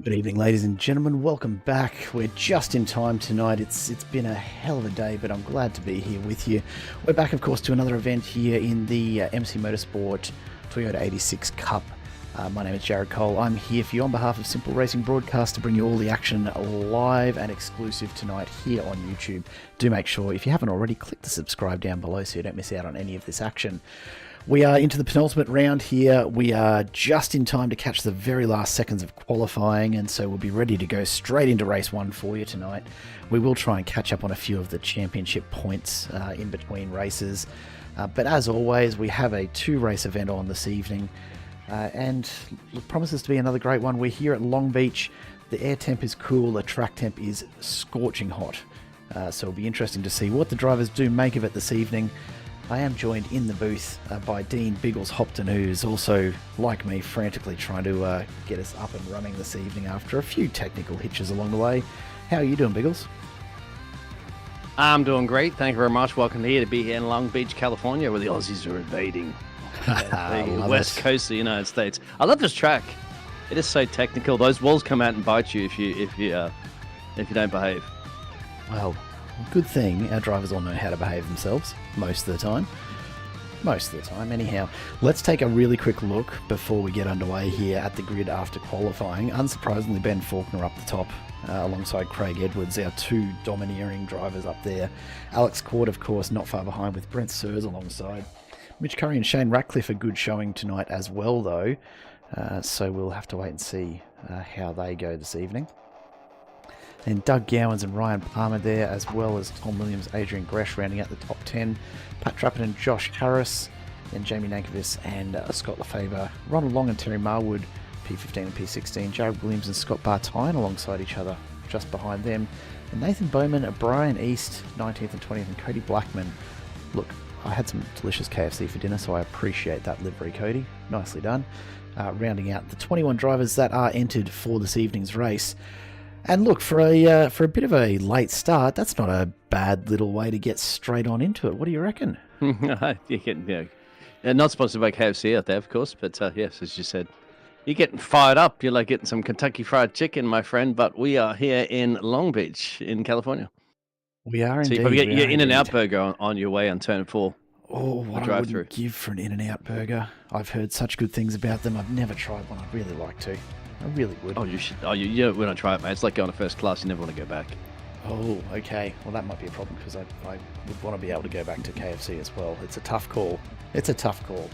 Good evening, ladies and gentlemen. Welcome back. We're just in time tonight. It's been a hell of a day, but I'm glad to be here with you. We're back, of course, to another event here in the MC Motorsport Toyota 86 Cup. My name is Jared Cole. I'm here for you on behalf of Simple Racing Broadcast to bring you all the action live and exclusive tonight here on YouTube. Do make sure, if you haven't already, click the subscribe down below so you don't miss out on any of this action. We are into the penultimate round here. We are just in time to catch the very last seconds of qualifying, and so we'll be ready to go straight into race one for you tonight. We will try and catch up on a few of the championship points in between races. But as always, we have a two-race event on this evening, and it promises to be another great one. We're here at Long Beach. The air temp is cool, the track temp is scorching hot. So it'll be interesting to see what the drivers do make of it this evening. I am joined in the booth by Dean Biggles Hopton, who's also, like me, frantically trying to get us up and running this evening after a few technical hitches along the way. How are you doing, Biggles? I'm doing great. Thank you very much. Welcome here to be here in Long Beach, California, where the Aussies are invading the west coast of the United States. I love this track. It is so technical. Those walls come out and bite you if you don't behave. Well, good thing our drivers all know how to behave themselves most of the time. Most of the time, anyhow. Let's take a really quick look before we get underway here at the grid after qualifying. Unsurprisingly, Ben Faulkner up the top alongside Craig Edwards, our two domineering drivers up there. Alex Cord, of course, not far behind with Brent Sears alongside. Mitch Curry and Shane Ratcliffe a good showing tonight as well, though. So we'll have to wait and see how they go this evening. And Doug Gowans and Ryan Palmer there, as well as Tom Williams, Adrian Gresh rounding out the top 10. Pat Trappett and Josh Harris, then Jamie Nankovich and Scott Lefebvre. Ronald Long and Terry Marwood, P15 and P16. Jared Williams and Scott Bartine alongside each other, just behind them. And Nathan Bowman, Brian East, 19th and 20th, and Cody Blackman. Look, I had some delicious KFC for dinner, so I appreciate that livery, Cody. Nicely done. Rounding out the 21 drivers that are entered for this evening's race. And look, for a bit of a late start, that's not a bad little way to get straight on into it. What do you reckon? You're getting, not sponsored by KFC out there, of course, but yes, as you said, you're getting fired up. You're like getting some Kentucky Fried Chicken, my friend. But we are here in Long Beach, in California. We are indeed. So you probably get your In-N-Out burger on your way on turn 4. Oh, what I wouldn't give for an In-N-Out burger. I've heard such good things about them. I've never tried one. I'd really like to. I really would. Oh, you should. Oh, you want to try it, mate. It's like going to first class. You never want to go back. Oh, okay. Well, that might be a problem because I would want to be able to go back to KFC as well. It's a tough call. It's a tough call.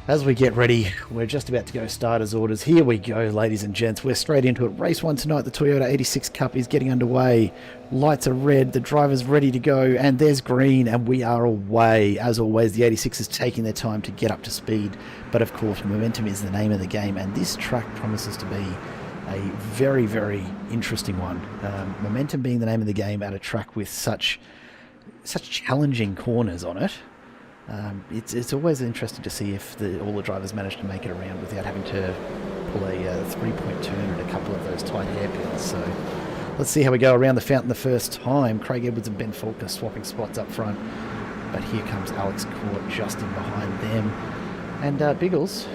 As we get ready, we're just about to go starters orders. Here we go, ladies and gents. We're straight into it. Race 1 tonight, the Toyota 86 Cup is getting underway. Lights are red, the driver's ready to go, and there's green, and we are away. As always, the 86 is taking their time to get up to speed. But of course, momentum is the name of the game, and this track promises to be a very, very interesting one. Momentum being the name of the game at a track with such challenging corners on it. It's always interesting to see if all the drivers manage to make it around without having to pull a 3-point turn at a couple of those tight hairpins. So let's see how we go around the fountain the first time. Craig Edwards and Ben Faulkner swapping spots up front. But here comes Alex Court just in behind them. And Biggles,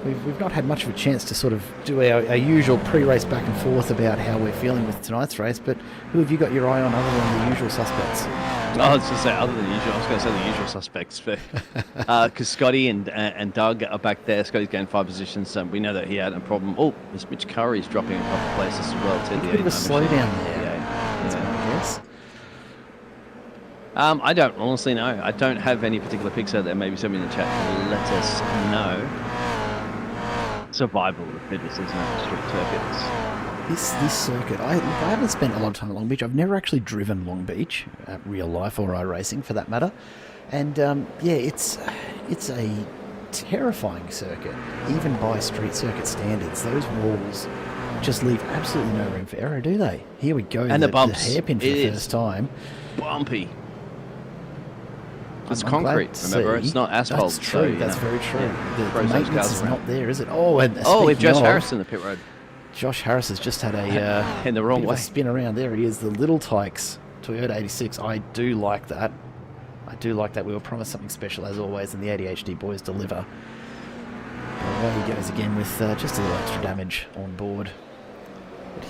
we've not had much of a chance to sort of do our usual pre-race back and forth about how we're feeling with tonight's race, but who have you got your eye on other than the usual suspects? I was going to say other than the usual. I was going to say the usual suspects, because Scotty and Doug are back there. Scotty's gained 5 positions. We know that he had a problem. Oh, Mitch Curry's dropping a couple places as well. To a bit of a slowdown there. Yes. I don't honestly know. I don't have any particular picks out there. Maybe somebody in the chat can let us know. Survival of the fittest, isn't it? Street circuits. This circuit, I haven't spent a lot of time at Long Beach. I've never actually driven Long Beach, real life or iRacing for that matter. And it's a terrifying circuit, even by street circuit standards. Those walls just leave absolutely no room for error, do they? Here we go. And the bumps. The hairpin for the first time. Bumpy. It's concrete, remember? It's not asphalt. That's true. So, that's very true. Yeah. The maintenance is not there, is it? Oh, if Josh Harris in the pit road. Josh Harris has just had a in the wrong way spin around. There he is, the Little Tykes Toyota 86. I do like that. We were promised something special as always, and the ADHD boys deliver. But away he goes again with just a little extra damage on board.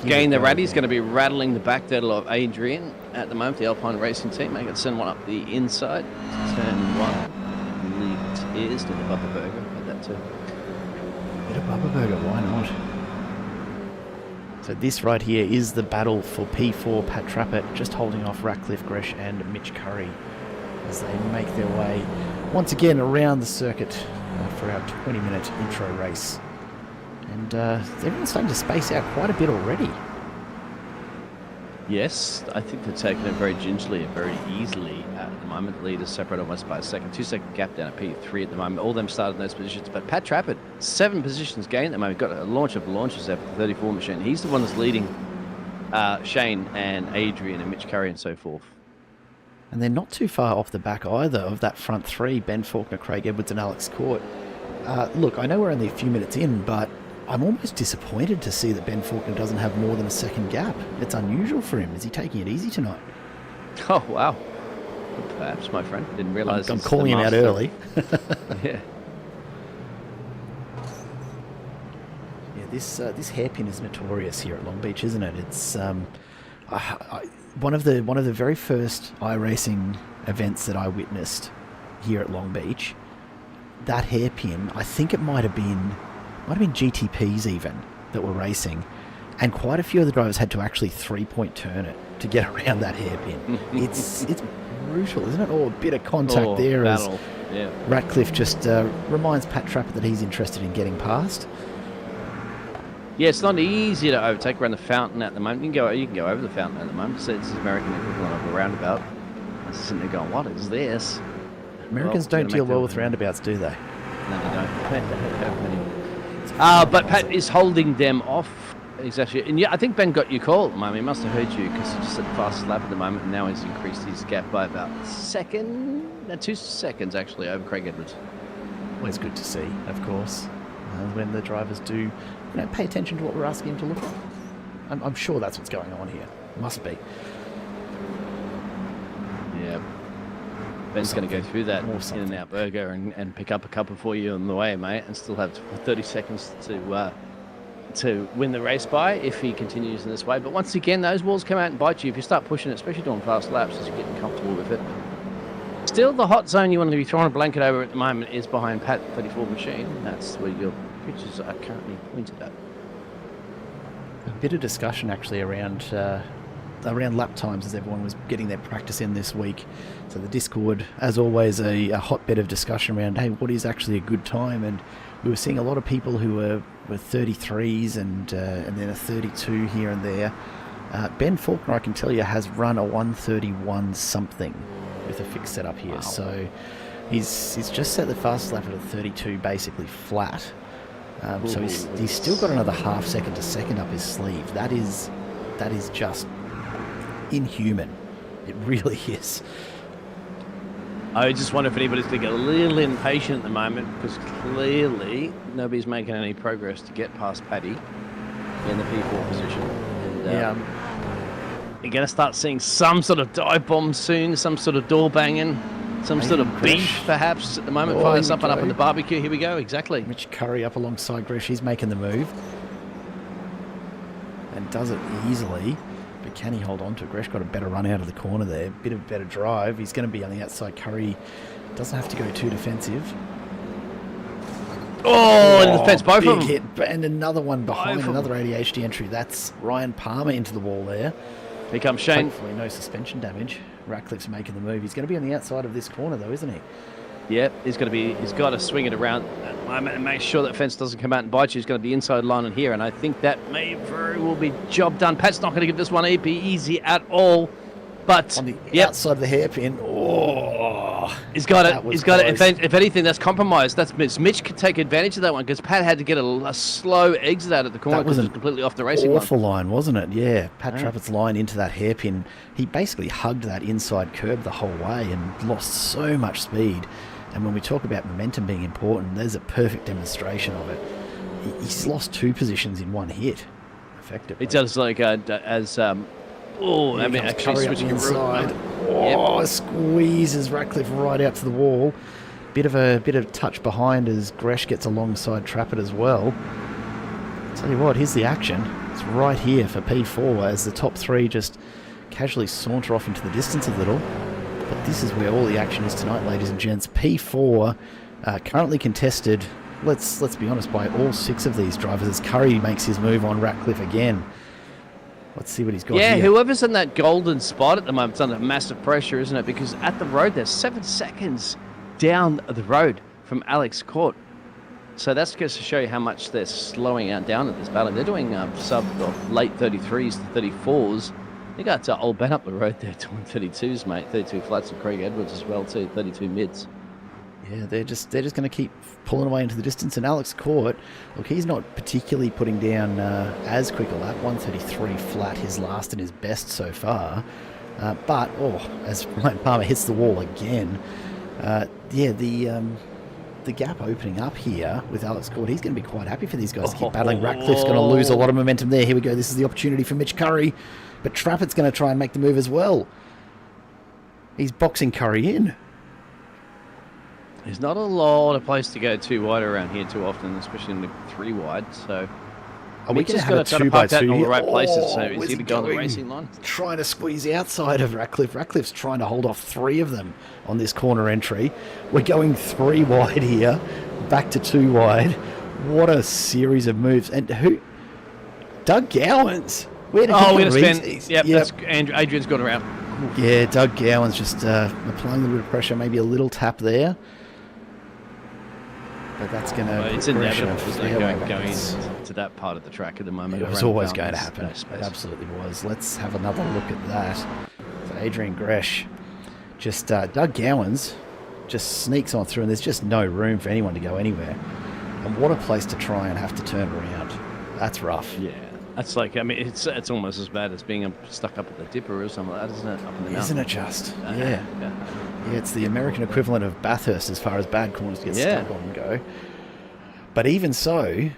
Again, the Ratty's going to be rattling the back pedal of Adrian at the moment, the Alpine Racing team. They can send one up the inside. Turn 1. Lead is to the Bubba Burger. Had that too. Bit of Bubba Burger, why not? So this right here is the battle for P4. Pat Trappett just holding off Ratcliffe, Gresh and Mitch Curry as they make their way once again around the circuit for our 20-minute intro race. And everyone's starting to space out quite a bit already. Yes, I think they're taking it very gingerly and very easily at the moment. The lead is separated almost by a second. 2-second gap down at P3 at the moment. All of them started in those positions. But Pat Trappett, 7 positions gained at the moment. Got a launch of launches there for the 34 machine. He's the one that's leading Shane and Adrian and Mitch Curry and so forth. And they're not too far off the back either of that front 3, Ben Faulkner, Craig Edwards and Alex Court. Look, I know we're only a few minutes in, but I'm almost disappointed to see that Ben Faulkner doesn't have more than a second gap. It's unusual for him. Is he taking it easy tonight? Oh, wow. Perhaps, my friend. Didn't realise. I'm calling him out early. Yeah. Yeah, this hairpin is notorious here at Long Beach, isn't it? It's one of the very first iRacing events that I witnessed here at Long Beach, that hairpin, I think it might have been GTPs even that were racing, and quite a few of the drivers had to actually 3-point turn it to get around that hairpin. It's brutal, isn't it? Oh, a bit of contact there battle. as Ratcliffe just reminds Pat Trappett that he's interested in getting past. Yeah, it's not easy to overtake around the fountain at the moment. You can go over the fountain at the moment. So it's the American equivalent of a roundabout. I'm sitting there going, what is this? Americans don't deal well with roundabouts, do they? No, they don't. But Pat is holding them off. Exactly. And yeah, I think Ben got your call at the moment. He must have heard you because he just said fastest lap at the moment, and now he's increased his gap by about 2 seconds actually over Craig Edwards. Always good to see, of course, when the drivers do pay attention to what we're asking them to look at. I'm sure that's what's going on here. Must be. Yeah. Ben's going to go through that In-N-Out burger and pick up a couple for you on the way, mate, and still have 30 seconds to win the race by if he continues in this way. But once again, those walls come out and bite you if you start pushing it, especially doing fast laps as you're getting comfortable with it. Still, the hot zone you want to be throwing a blanket over at the moment is behind Pat 34 machine. That's where your pictures are currently pointed at. A bit of discussion actually around lap times as everyone was getting their practice in this week. So the Discord, as always, a hotbed of discussion around, hey, what is actually a good time? And we were seeing a lot of people who were 33s and then a 32 here and there. Ben Faulkner, I can tell you, has run a 131 something with a fixed setup here. Wow. So he's just set the fastest lap at a 32 basically flat. So he's still got another half second to second up his sleeve. That is just inhuman. It really is. I just wonder if anybody's going to get a little impatient at the moment because clearly nobody's making any progress to get past Paddy in the P4 position. And, you're going to start seeing some sort of dive bomb soon, some sort of door banging, some sort of beef perhaps at the moment. Fires up and up in the barbecue. Here we go, exactly. Mitch Curry up alongside Gresh. He's making the move and does it easily. But can he hold on to it? Gresh got a better run out of the corner there. Bit of better drive. He's going to be on the outside. Curry doesn't have to go too defensive. Oh, in the fence, both of them. Hit, and another one behind, another ADHD entry. That's Ryan Palmer into the wall there. Here comes Shane. Hopefully no suspension damage. Ratcliffe's making the move. He's going to be on the outside of this corner though, isn't he? Yep, he's got to swing it around at the moment and make sure that fence doesn't come out and bite you. He's got to be inside line in here, and I think that may very well be job done. Pat's not going to give this one easy at all. But on the outside of the hairpin, he's got it. He's got it. If anything, that's compromised. That's Mitch could take advantage of that one because Pat had to get a slow exit out of the corner because it was completely off the racing line. Awful line, wasn't it? Yeah, Pat Trappett's line into that hairpin. He basically hugged that inside curb the whole way and lost so much speed. And when we talk about momentum being important, there's a perfect demonstration of it. He's lost 2 positions in one hit, effectively. It does actually switching inside. Squeezes Ratcliffe right out to the wall. Bit of touch behind as Gresh gets alongside Trappett as well. Tell you what, here's the action. It's right here for P4 as the top 3 just casually saunter off into the distance a little. But this is where all the action is tonight, ladies and gents. P4 currently contested, let's be honest, by all 6 of these drivers as Curry makes his move on Ratcliffe again. Let's see what he's got here. Whoever's in that golden spot at the moment is under massive pressure, isn't it? Because at the road, they're 7 seconds down the road from Alex Court. So that's just to show you how much they're slowing down at this battle. They're doing late 33s to 34s. You got old Ben up the road there doing 32s, mate. 32 flats and Craig Edwards as well too, 32 mids. Yeah, they're just going to keep pulling away into the distance. And Alex Court, look, he's not particularly putting down as quick a lap. 133 flat, his last and his best so far. But as Ryan Palmer hits the wall again, the gap opening up here with Alex Court, he's going to be quite happy for these guys to keep battling. Ratcliffe's going to lose a lot of momentum there. Here we go. This is the opportunity for Mitch Curry. But Trappett's going to try and make the move as well. He's boxing Curry in. There's not a lot of place to go too wide around here too often, especially in the 3 wide. So Are we going to have a 2 by 2 in all here? the right places? So Where's is he he going on the going? racing line? Trying to squeeze outside of Ratcliffe. Ratcliffe's trying to hold off 3 of them on this corner entry. We're going 3 wide here, back to 2 wide. What a series of moves. And who? Doug Gowans. Where did he we're going to spin. Yep. That's Adrian's gone around. Yeah, Doug Gowans just applying a little bit of pressure, maybe a little tap there. But that's going to... It's inevitable, going to that part of the track at the moment. It was always going to happen. It absolutely was. Let's have another look at that. So Adrian Gresh, just Doug Gowans just sneaks on through, and there's just no room for anyone to go anywhere. And what a place to try and have to turn around. That's rough. Yeah. That's like, I mean, it's almost as bad as being stuck up at the Dipper or something like that, isn't it? Up in the mountain. Isn't it just? Yeah. Yeah, it's the American equivalent of Bathurst as far as bad corners get stuck on and go. But even so,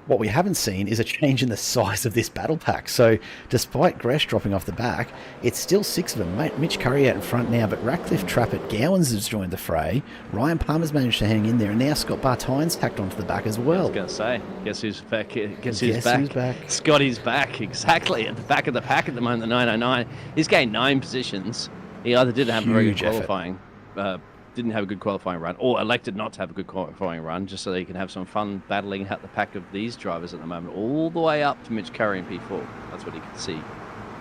what we haven't seen is a change in the size of this battle pack. So despite Gresh dropping off the back, it's still 6 of them. Mitch Curry out in front now, but Ratcliffe, Trappett, Gowans has joined the fray. Ryan Palmer's managed to hang in there, and now Scott Bartine's tacked onto the back as well. I was going to say, guess who's back? Guess who's back? Scotty's back, exactly, at the back of the pack at the moment, the 909. He's gained 9 positions. He either didn't have a very good qualifying, didn't have a good qualifying run, or elected not to have a good qualifying run, just so they can have some fun battling out the pack of these drivers at the moment, all the way up to Mitch Curry in P4. That's what he could see,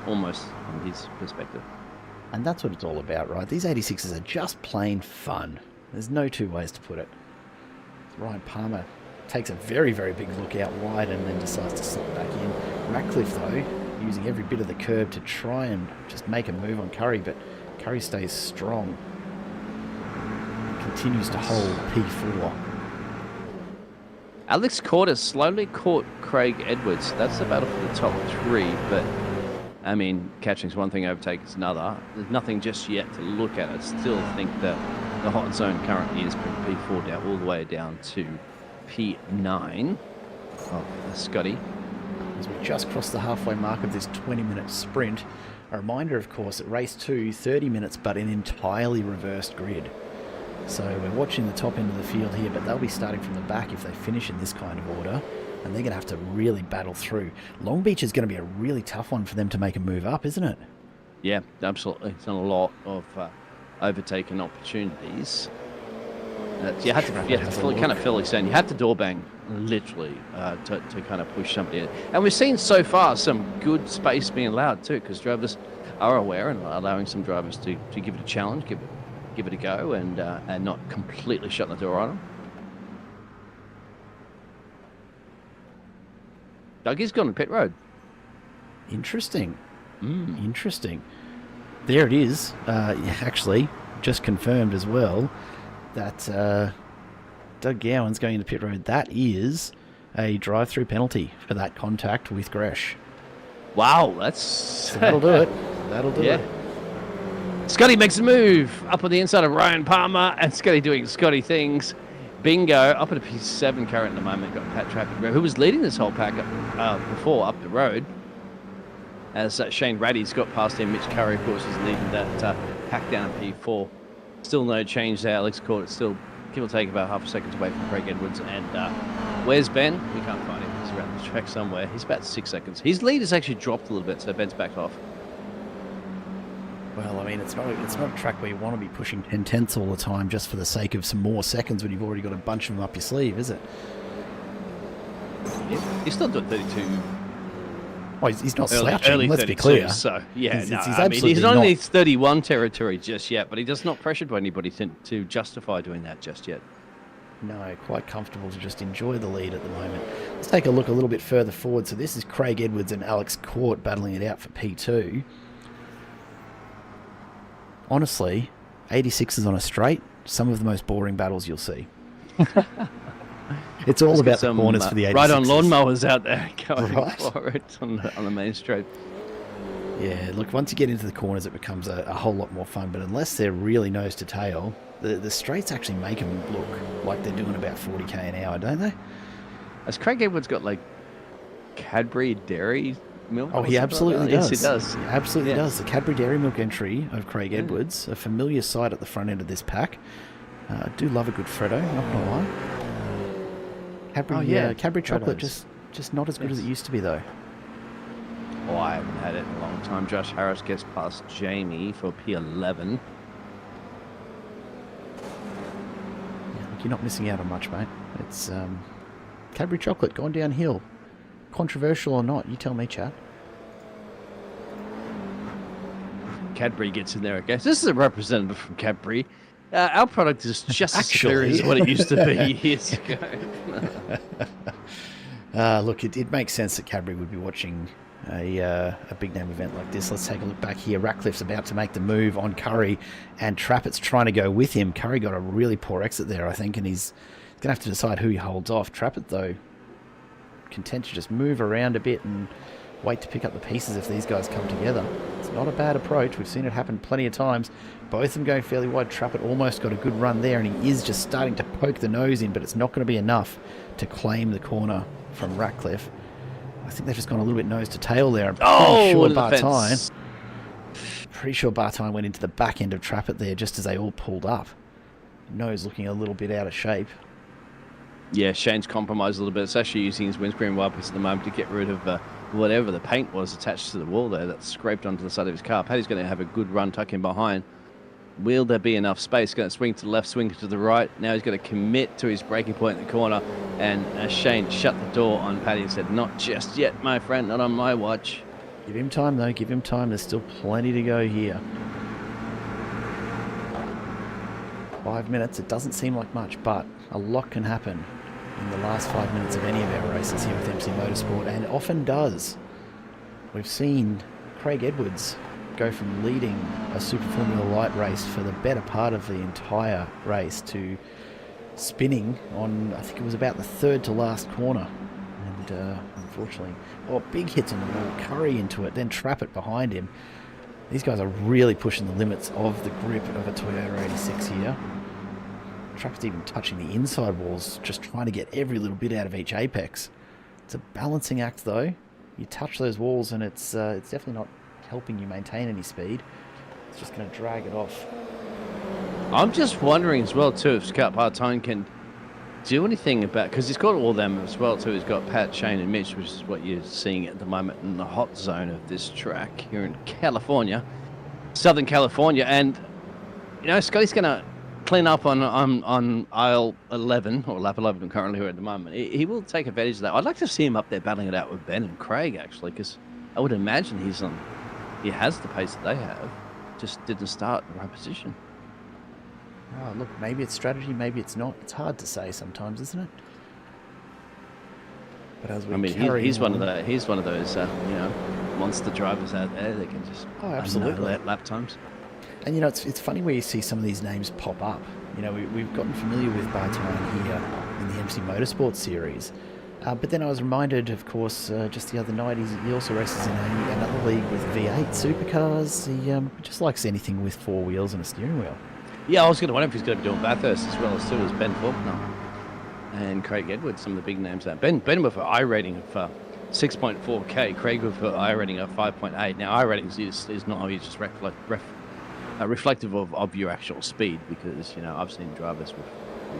almost from his perspective. And that's what it's all about, right? These 86s are just plain fun. There's no 2 ways to put it. Ryan Palmer takes a very, very big look out wide and then decides to slip back in. Ratcliffe, though, using every bit of the curb to try and just make a move on Curry, but Curry stays strong. Continues to hold P4. Alex Cordes slowly caught Craig Edwards. That's the battle for the top 3, but I mean, catching's one thing, overtaking is another. There's nothing just yet to look at. I still think that the hot zone currently is from P4 down all the way down to P9. Oh, Scotty. As we just crossed the halfway mark of this 20-minute sprint, a reminder, of course, at race 2, 30 minutes, but an entirely reversed grid. So we're watching the top end of the field here, but they'll be starting from the back if they finish in this kind of order, and they're going to have to really battle through. Long Beach is going to be a really tough one for them to make a move up, isn't it? Yeah, absolutely. It's not a lot of overtaking opportunities. You had to kind of feel like saying you had to door bang literally to kind of push somebody in. And we've seen so far some good space being allowed too, because drivers are aware and allowing some drivers to give it a challenge, give it a go, and not completely shutting the door on them. Dougie's gone to pit road. Interesting. Interesting. There it is. Actually, just confirmed as well that Doug Gowan's going into pit road. That is a drive-through penalty for that contact with Gresh. Wow, that's... So that'll do it. That'll do it. Scotty makes a move up on the inside of Ryan Palmer, and Scotty doing Scotty things. Bingo, up at a P7 current at the moment. Got Pat Trappett, who was leading this whole pack before up the road. As Shane Raddy's got past him, Mitch Curry, of course, is leading that pack down at P4. Still no change there. Alex Court still, give or take, about half a second away from Craig Edwards. And where's Ben? We can't find him. He's around the track somewhere. He's about 6 seconds. His lead has actually dropped a little bit, so Ben's backed off. Well, I mean, it's not a track where you want to be pushing 10/10 all the time just for the sake of some more seconds when you've already got a bunch of them up your sleeve, is it? Yeah. He's still doing 32. Well, he's not slouching, let's be clear. So, yeah, he's not in his 31 territory just yet, but he does not pressure by anybody to justify doing that just yet. No, quite comfortable to just enjoy the lead at the moment. Let's take a look a little bit further forward. So this is Craig Edwards and Alex Court battling it out for P2. Honestly, 86 is on a straight, some of the most boring battles you'll see. It's all about the corners for the 86s. Right on lawnmowers out there going for it on the main straight. Yeah, look, once you get into the corners, it becomes a whole lot more fun. But unless they're really nose to tail, the straights actually make them look like they're doing about 40k an hour, don't they? Has Craig Edwards got like Cadbury Dairy Milk? Oh, he absolutely does. Yes, he does. He absolutely does. The Cadbury Dairy Milk entry of Craig Edwards, a familiar sight at the front end of this pack. I do love a good Freddo, not gonna lie. Cadbury chocolate, just Just not as good as it used to be, though. Oh, I haven't had it in a long time. Josh Harris gets past Jamie for P11. Yeah, look, you're not missing out on much, mate. It's Cadbury chocolate going downhill. Controversial or not, you tell me, Chad. Cadbury gets in there, I guess. This is a representative from Cadbury. Our product is just as superior as what it used to be years ago. Look, it makes sense that Cadbury would be watching a big name event like this. Let's take a look back here. Ratcliffe's about to make the move on Curry, and Trappett's trying to go with him. Curry got a really poor exit there, I think, and he's going to have to decide who he holds off. Trappett, though, content to just move around a bit and wait to pick up the pieces if these guys come together. It's not a bad approach. We've seen it happen plenty of times. Both of them going fairly wide. Trappett almost got a good run there, and he is just starting to poke the nose in, but it's not going to be enough to claim the corner from Ratcliffe. I think they've just gone a little bit nose to tail there. I'm pretty sure Bartine went into the back end of Trappett there just as they all pulled up. Nose looking a little bit out of shape. Yeah, Shane's compromised a little bit. It's actually using his windscreen wipers at the moment to get rid of whatever the paint was attached to the wall there that scraped onto the side of his car. Paddy's going to have a good run tucking behind. Will there be enough space? Going to swing to the left, swing to the right. Now he's going to commit to his braking point in the corner. And Shane shut the door on Paddy and said, "Not just yet, my friend, not on my watch." Give him time, though. Give him time. There's still plenty to go here. 5 minutes. It doesn't seem like much, but a lot can happen in the last 5 minutes of any of our races here with MC Motorsport, and often does. We've seen Craig Edwards go from leading a Super Formula Light race for the better part of the entire race to spinning on, I think it was about the third to last corner. And unfortunately, big hits on the wall, Curry into it, then Trappett behind him. These guys are really pushing the limits of the grip of a Toyota 86 here. Trappett's even touching the inside walls, just trying to get every little bit out of each apex. It's a balancing act, though. You touch those walls, and it's definitely not helping you maintain any speed. It's just going to drag it off. I'm just wondering as well, too, if Scott Bartine can do anything about, because he's got all them as well, too. He's got Pat, Shane, and Mitch, which is what you're seeing at the moment in the hot zone of this track here in California, Southern California. And, you know, Scotty's going to clean up on aisle 11, or lap 11 currently here at the moment. He will take advantage of that. I'd like to see him up there battling it out with Ben and Craig, actually, because I would imagine he has the pace that they have, just didn't start in the right position. Oh, look, maybe it's strategy, maybe it's not. It's hard to say sometimes, isn't it? But as we he's one of those monster drivers out there that can just absolutely lap times. And you know, it's funny where you see some of these names pop up. You know, we've gotten familiar with Bartine here in the MC Motorsport series, but then I was reminded, of course, just the other night, he also races in another league with V8 supercars. He just likes anything with four wheels and a steering wheel. Yeah, I was going to wonder if he's going to be doing Bathurst as well as Ben Faulkner and Craig Edwards, some of the big names there. Ben with an I rating of 6.4K, Craig with an I rating of 5.8. Now, I ratings is not always just reflective of your actual speed, because, you know, I've seen drivers with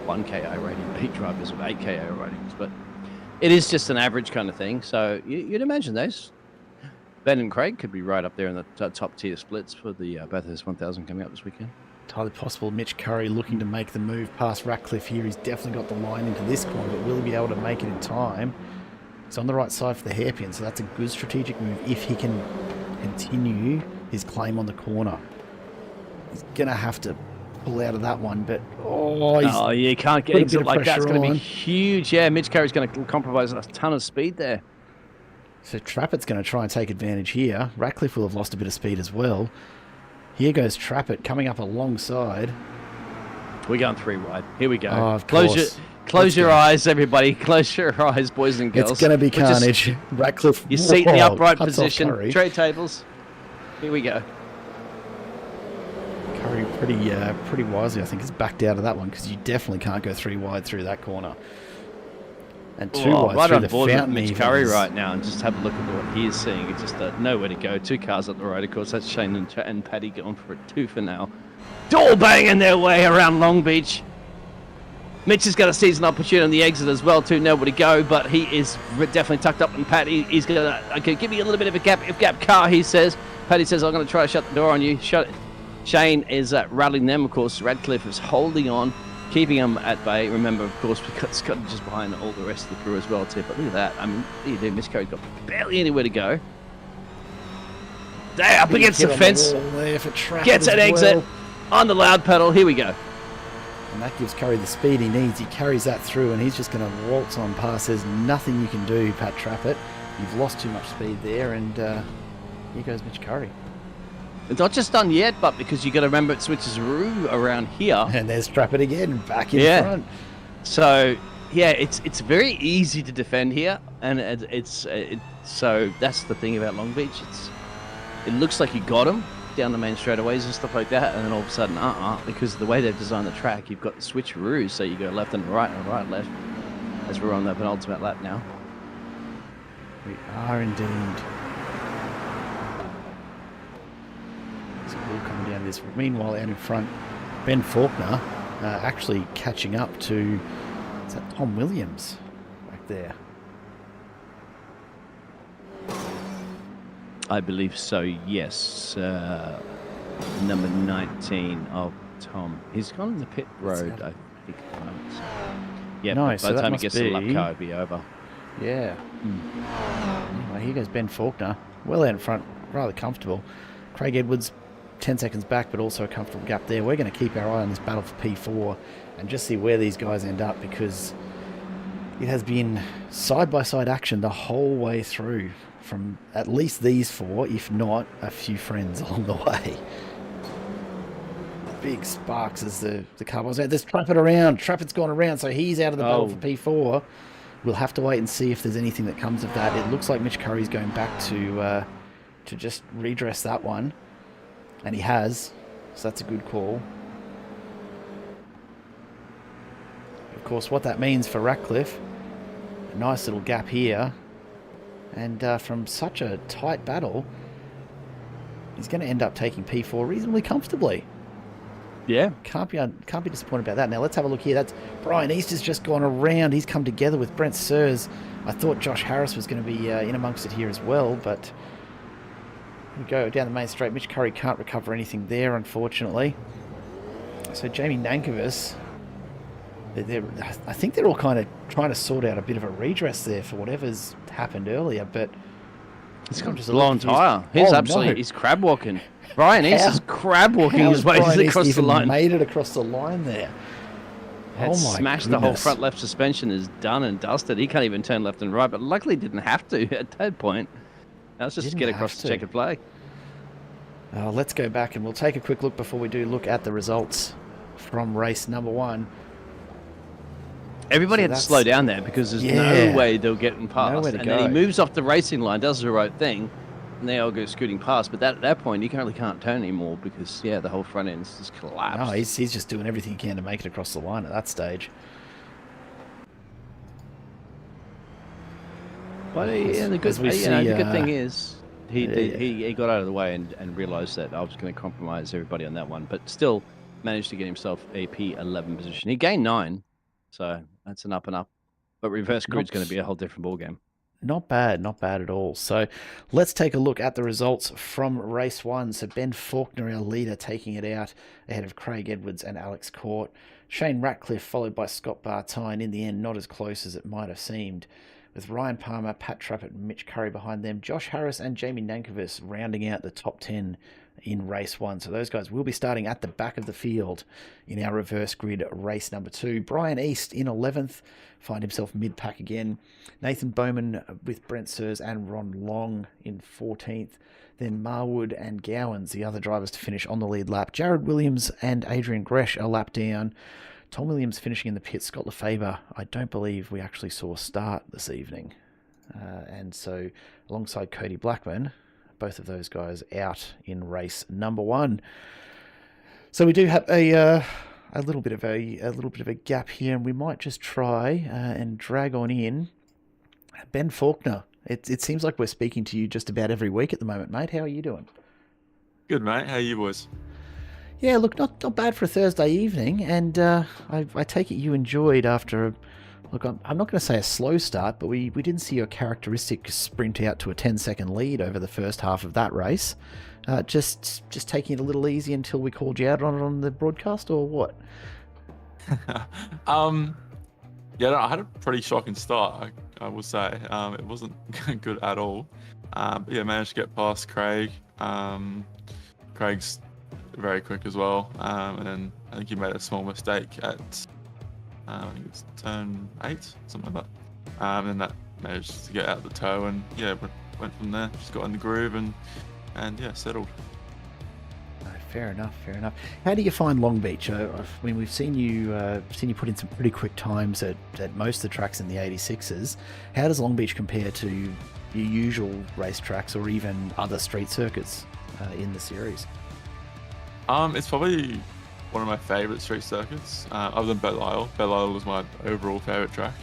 1K I rating, 8 drivers with 8K I ratings, but it is just an average kind of thing. So you'd imagine those Ben and Craig could be right up there in the top tier splits for the Bathurst 1000 coming up this weekend. Entirely possible. Mitch Curry looking to make the move past Ratcliffe here. He's definitely got the line into this corner, but will he be able to make it in time? He's on the right side for the hairpin, so that's a good strategic move if he can continue his claim on the corner. He's going to have to pull out of that one, but you can't get exit like that. It's going to be huge. Yeah, Mitch Curry's going to compromise a ton of speed there. So Trappett's going to try and take advantage here. Ratcliffe will have lost a bit of speed as well. Here goes Trappett coming up alongside. We're going 3 wide. Here we go. Oh, of course. Close your eyes, everybody. Close your eyes, boys and girls. It's going to be carnage. Ratcliffe. Your seat in the upright position. Tray tables. Here we go. Curry pretty wisely, I think, has backed out of that one, because you definitely can't go 3 wide through that corner. And 2 wide right through on the board with fountain. Mitch Curry right now, and just have a look at what he is seeing. It's just nowhere to go. 2 cars up the road. Of course, that's Shane and Paddy going for a 2 for now. All banging their way around Long Beach. Mitch has got a season opportunity on the exit as well, too. Nowhere to go, but he is definitely tucked up. And Pat, he's going to give me a little bit of a gap car, he says. Paddy says, I'm going to try to shut the door on you. Shane is rattling them, of course. Radcliffe is holding on, keeping them at bay. Remember, of course, because Scott just behind all the rest of the crew as well, too. But look at that. I mean, Mitch Curry's got barely anywhere to go. There, up against the fence. Gets an exit on the loud pedal. Here we go. And that gives Curry the speed he needs. He carries that through, and he's just going to waltz on past. There's nothing you can do, Pat Trappett. You've lost too much speed there, and here goes Mitch Curry. It's not just done yet, but because you got to remember it switches around here. And there's Trappett again, back in front. So, yeah, it's very easy to defend here, and so that's the thing about Long Beach. It looks like you got him down the main straightaways and stuff like that, and then all of a sudden, because of the way they've designed the track, you've got the switcheroos, so you go left and right left, as we're on the penultimate lap now. We are indeed. So we're coming down this. Meanwhile, out in front, Ben Faulkner actually catching up to, is that Tom Williams back there? I believe so, yes. Number 19 of Tom. He's gone on the pit road, I think, at the moment. So. Yeah, nice. by the time he gets to the lap car, it'll be over. Yeah. Anyway, here goes Ben Faulkner. Well out in front, rather comfortable. Craig Edwards, 10 seconds back, but also a comfortable gap there. We're going to keep our eye on this battle for P4 and just see where these guys end up, because it has been side-by-side action the whole way through, from at least these four, if not a few friends along the way. Big sparks as the car was out. There's Trappett around. Trappett's gone around, so he's out of the battle for P4. We'll have to wait and see if there's anything that comes of that. It looks like Mitch Curry's going back to just redress that one, and he has, so that's a good call. Of course, what that means for Ratcliffe, a nice little gap here. And from such a tight battle, he's going to end up taking P4 reasonably comfortably. Yeah. Can't be disappointed about that. Now, let's have a look here. That's Brian East has just gone around. He's come together with Brent Sears. I thought Josh Harris was going to be in amongst it here as well, but here we go down the main straight. Mitch Curry can't recover anything there, unfortunately. So Jamie Nankervis, I think they're all kind of trying to sort out a bit of a redress there for whatever's happened earlier, but he's got just a blown tyre. He's crab walking. Brian East is crab walking his way across the line. Made it across the line there. Oh my! Smashed the whole front left suspension, is done and dusted. He can't even turn left and right, but luckily didn't have to at that point. Now let's just get across the checkered flag. Let's go back and we'll take a quick look before we do look at the results from race number 1. Everybody had to slow down there because there's no way they'll get in past. And then he moves off the racing line, does the right thing, and they all go scooting past. But at that point, you really can't turn anymore because, the whole front end's just collapsed. No, he's just doing everything he can to make it across the line at that stage. But the good thing is he got out of the way and realised that I was going to compromise everybody on that one, but still managed to get himself a P11 position. He gained 9. So that's an up and up. But reverse grid's going to be a whole different ballgame. Not bad at all. So let's take a look at the results from race 1. So Ben Faulkner, our leader, taking it out ahead of Craig Edwards and Alex Court. Shane Ratcliffe followed by Scott Bartine. In the end, not as close as it might have seemed, with Ryan Palmer, Pat Trappett and Mitch Curry behind them. Josh Harris and Jamie Nankervis rounding out the top 10 in race 1. So those guys will be starting at the back of the field in our reverse grid race number 2. Brian East in 11th, find himself mid-pack again. Nathan Bowman with Brent Sears and Ron Long in 14th. Then Marwood and Gowans, the other drivers to finish on the lead lap. Jared Williams and Adrian Gresh a lap down. Tom Williams finishing in the pit. Scott Lefebvre, I don't believe we actually saw start this evening. And so alongside Cody Blackman, both of those guys out in race number 1. So we do have a little bit of a gap here, and we might just try and drag on in Ben Faulkner. It seems like we're speaking to you just about every week at the moment, mate. How are you doing? Good, mate. How are you boys? Yeah, look, not bad for a Thursday evening, and I take it you enjoyed after. Look, I'm not going to say a slow start, but we didn't see your characteristic sprint out to a 10-second lead over the first half of that race. Just taking it a little easy until we called you out on the broadcast, or what? Yeah, no, I had a pretty shocking start, I will say. It wasn't good at all. But yeah, managed to get past Craig. Craig's very quick as well. And then I think he made a small mistake at, I think it's turn 8, something like that. And then that managed to get out the toe, and yeah, went from there. Just got in the groove and yeah, settled. Fair enough. How do you find Long Beach? I mean, we've seen you put in some pretty quick times at most of the tracks in the 86s. How does Long Beach compare to your usual race tracks or even other street circuits in the series? It's probably one of my favourite street circuits, other than Belle Isle. Belle Isle was my overall favourite track.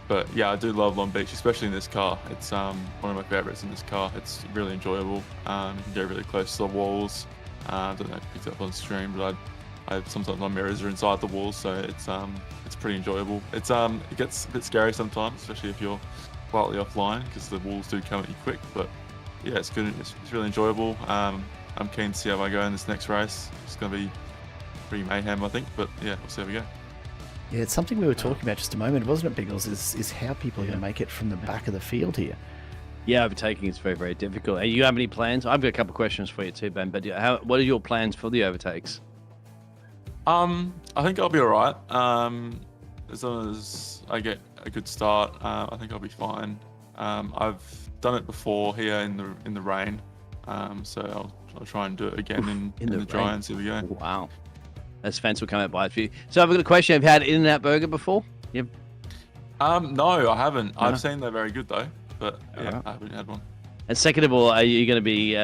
But yeah, I do love Long Beach, especially in this car. It's one of my favourites in this car. It's really enjoyable. You can get really close to the walls. I don't know if you picked it up on stream, but sometimes my mirrors are inside the walls, so it's pretty enjoyable. It gets a bit scary sometimes, especially if you're slightly offline, because the walls do come at you quick. But yeah, it's good. It's really enjoyable. I'm keen to see how I go in this next race. It's going to be pretty mayhem, I think. But yeah, we'll see how we go. Yeah, it's something we were talking about just a moment, wasn't it, Biggles? Is how people are going to make it from the back of the field here. Yeah, overtaking is very, very difficult. You have any plans? I've got a couple of questions for you too, Ben. But what are your plans for the overtakes? I think I'll be all right. As long as I get a good start, I think I'll be fine. I've done it before here in the rain, so I'll try and do it again in the dry and see we go. Wow. As fence will come out by for you. So I've got a question. Have you had In-N-Out Burger before? Yep. No, I haven't. No. I've seen they're very good though, but yeah, Right. I haven't had one. And second of all, are you going to be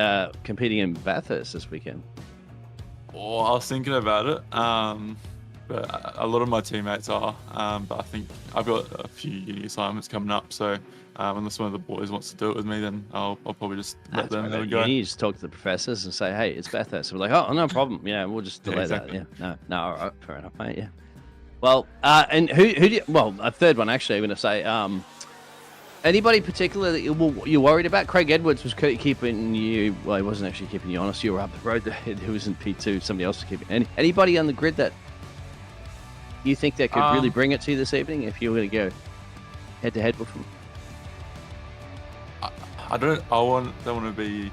competing in Bathurst this weekend? Oh, I was thinking about it, but a lot of my teammates are. But I think I've got a few uni assignments coming up, so unless one of the boys wants to do it with me, then I'll probably just let them have a go. You just talk to the professors and say, "Hey, it's Bathurst." So we're like, "Oh, no problem. Yeah, we'll just delay exactly. that." Yeah, no, all right, fair enough, mate. Yeah. Well, and who do you, well, a third one actually. I'm going to say, anybody particular that you're worried about? Craig Edwards was keeping you. Well, he wasn't actually keeping you honest. You were up the road. Who was in P2? Somebody else was keeping. Anybody on the grid that you think that could really bring it to you this evening if you were going to go head to head with them? I don't want to be.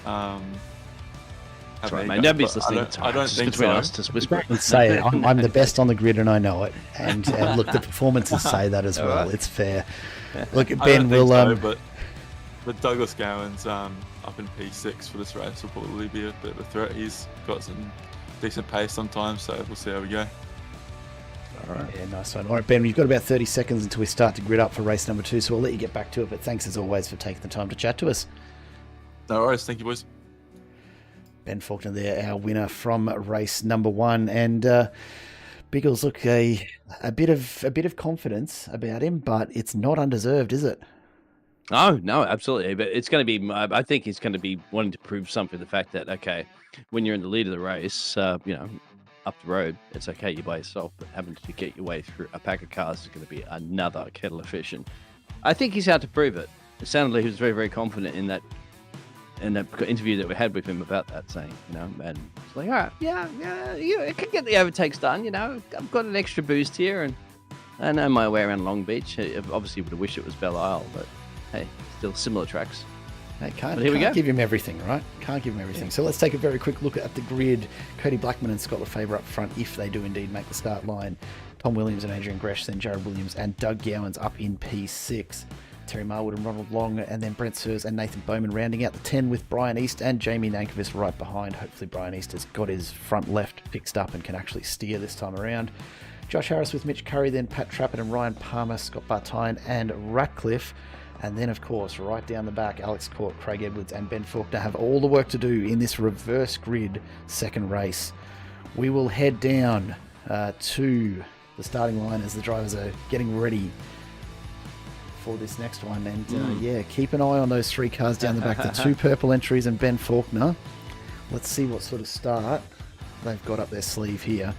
That's right, mate. Nobody's listening. I don't think between so. us, just whisper. Let's say it. I'm the best on the grid and I know it. And look, the performances say that as well. Right. It's fair. Look, Ben will. But Douglas Gowan's up in P6 for this race will probably be a bit of a threat. He's got some decent pace sometimes, so we'll see how we go. All right. Yeah, nice one. All right, Ben, we've got about 30 seconds until we start to grid up for race number 2, so we'll let you get back to it. But thanks as always for taking the time to chat to us. No worries. Thank you, boys. Ben Faulkner there, our winner from race number 1. And Biggles, look, a bit of confidence about him, but it's not undeserved, is it? Oh, no, absolutely. But it's going to be, I think he's going to be wanting to prove something. The fact that, okay, when you're in the lead of the race, up the road, it's okay, you're by yourself, but having to get your way through a pack of cars is going to be another kettle of fish. And I think he's out to prove it. It sounded like he was very, very confident in that interview that we had with him about that, saying, and it's like, all right, I can get the overtakes done, I've got an extra boost here, and I know my way around Long Beach. I obviously would have wished it was Belle Isle, but hey, still similar tracks. Hey, can't give him everything, right? Can't give him everything. Yeah. So let's take a very quick look at the grid. Cody Blackman and Scott Lefevre up front, if they do indeed make the start line. Tom Williams and Adrian Gresh, then Jared Williams and Doug Gowans up in P6. Terry Marwood and Ronald Long, and then Brent Sears and Nathan Bowman rounding out the 10 with Brian East and Jamie Nankervis right behind. Hopefully Brian East has got his front left fixed up and can actually steer this time around. Josh Harris with Mitch Curry, then Pat Trappett and Ryan Palmer, Scott Bartine and Ratcliffe. And then, of course, right down the back, Alex Court, Craig Edwards and Ben Faulkner have all the work to do in this reverse grid second race. We will head down to the starting line as the drivers are getting ready for this next one. And keep an eye on those 3 cars down the back, the 2 purple entries and Ben Faulkner. let's see what sort of start they've got up their sleeve here.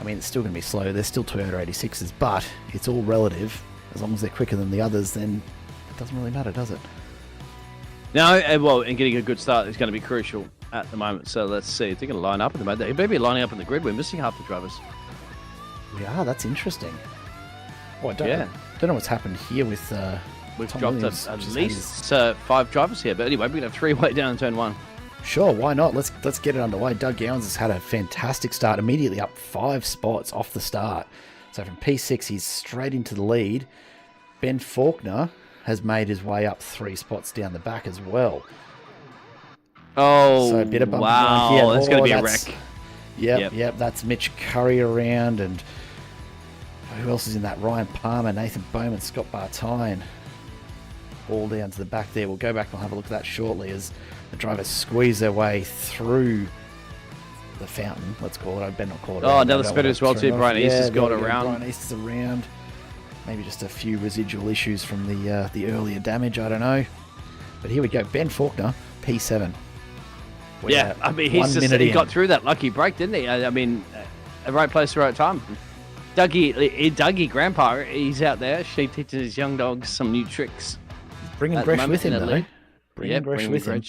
I mean, it's still going to be slow. They're still Toyota 86s, but it's all relative. As long as they're quicker than the others, then it doesn't really matter, does it? No, well, and getting a good start is going to be crucial at the moment. So let's see. They're going to line up at the moment. They may be lining up in the grid. We're missing half the drivers. We are. That's interesting. Oh, I don't know what's happened here with We've Tom dropped Williams, at just least 5 drivers here. But anyway, we're going to have 3 way down in turn 1. Sure, why not? Let's get it underway. Doug Gowans has had a fantastic start, immediately up 5 spots off the start. So from P6, he's straight into the lead. Ben Faulkner has made his way up 3 spots down the back as well. Oh, so a bit of wow. here. That's going to be a wreck. Yep. That's Mitch Curry around, and who else is in that? Ryan Palmer, Nathan Bowman, Scott Bartine. All down to the back there. We'll go back and we'll have a look at that shortly as the drivers squeeze their way through the fountain, let's call it. I better not call it. Oh, another speeder as well too. Brian East has gone around. Brian East is around. Maybe just a few residual issues from the earlier damage. I don't know. But here we go. Ben Faulkner, P7. Yeah, I mean, he got through that lucky break, didn't he? I mean, the right place, the right time. Dougie, Grandpa, he's out there. She teaches his young dogs some new tricks. Bringing Gresh with him, though. Bringing Gresh with him.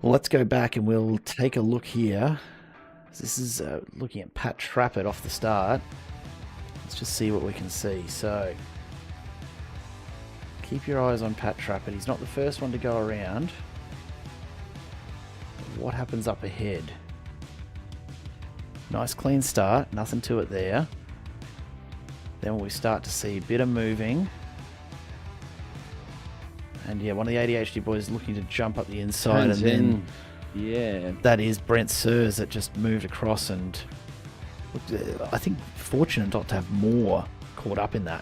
Well, let's go back and we'll take a look here. This is looking at Pat Trappett off the start. Let's just see what we can see. So, keep your eyes on Pat Trappett. He's not the first one to go around. What happens up ahead? Nice clean start. Nothing to it there. Then we start to see a bit of moving. And yeah, one of the ADHD boys looking to jump up the inside. Turns and then, yeah, that is Brent Sears that just moved across and I think fortunate not to have more caught up in that.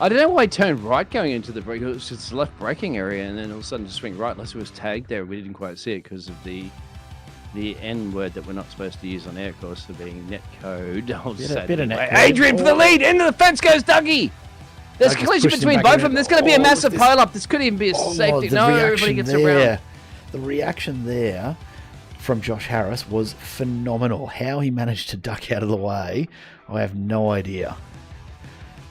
I don't know why he turned right going into the break. It was just the left braking area and then all of a sudden just swing right unless it was tagged there. We didn't quite see it because of the N word that we're not supposed to use on air, of course, for being net code. Bit of net code. Adrian for the lead. Into the fence goes Dougie. There's collision between both of them. There's going to be a massive pile-up. This could even be a safety. No, everybody gets around. The reaction there from Josh Harris was phenomenal. How he managed to duck out of the way, I have no idea.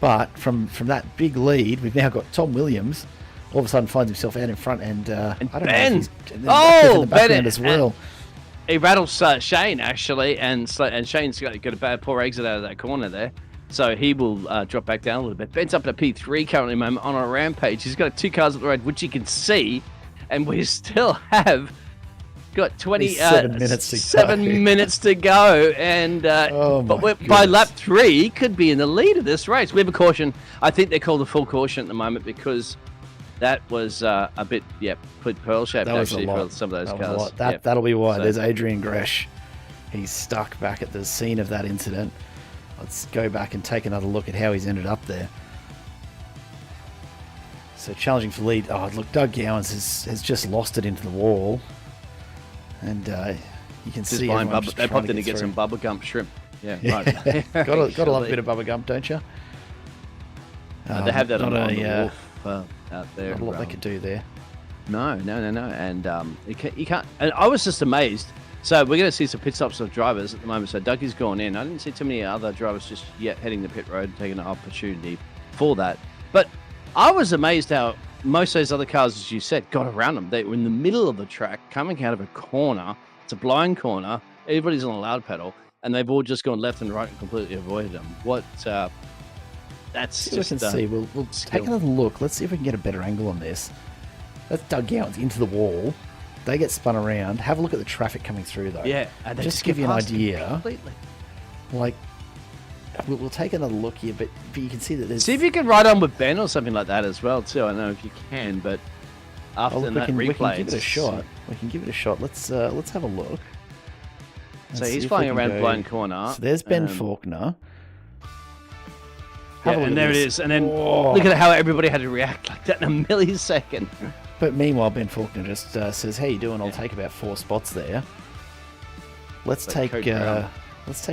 But from that big lead, we've now got Tom Williams. All of a sudden finds himself out in front, and I don't Ben. know if he's in the background as well. He rattles Shane, actually, and Shane's got a bad poor exit out of that corner there. So he will drop back down a little bit. Ben's up to P3 currently moment on a rampage. He's got 2 cars at the road, which you can see. And we still have got 7 minutes to 7 minutes to go. And by lap 3, he could be in the lead of this race. We have a caution. I think they called a full caution at the moment because that was a bit, pearl-shaped actually for some of those cars. That'll be why. So, there's Adrian Gresh. He's stuck back at the scene of that incident. Let's go back and take another look at how he's ended up there. So challenging for lead. Oh, look, Doug Gowans has just lost it into the wall. And you can see everyone just they popped in to get through. some Bubblegum shrimp. Yeah, right. gotta love a bit of Bubblegum, don't you? They have that on the wharf out there. Not a lot they could do there. No. And you can't. And I was just amazed. So we're going to see some pit stops of drivers at the moment. So Dougie's gone in. I didn't see too many other drivers just yet heading the pit road and taking an opportunity for that. But I was amazed how most of those other cars, as you said, got around them. They were in the middle of the track, coming out of a corner. It's a blind corner. Everybody's on a loud pedal. And they've all just gone left and right and completely avoided them. That's just... We'll take another look. Let's see if we can get a better angle on this. That's Doug Gowans into the wall. They get spun around. Have a look at the traffic coming through, though. Yeah. Just to give you an idea. Completely. Like, we'll take another look here, but you can see that there's... See if you can ride on with Ben or something like that as well, too. I don't know if you can, but after that replay... We can give it a shot. We can give it a shot. Let's have a look. So he's flying around blind corner. So there's Ben Faulkner. And there it is. And then look at how everybody had to react like that in a millisecond. But meanwhile, Ben Faulkner just says, "How you doing? I'll take about 4 spots there." Let's take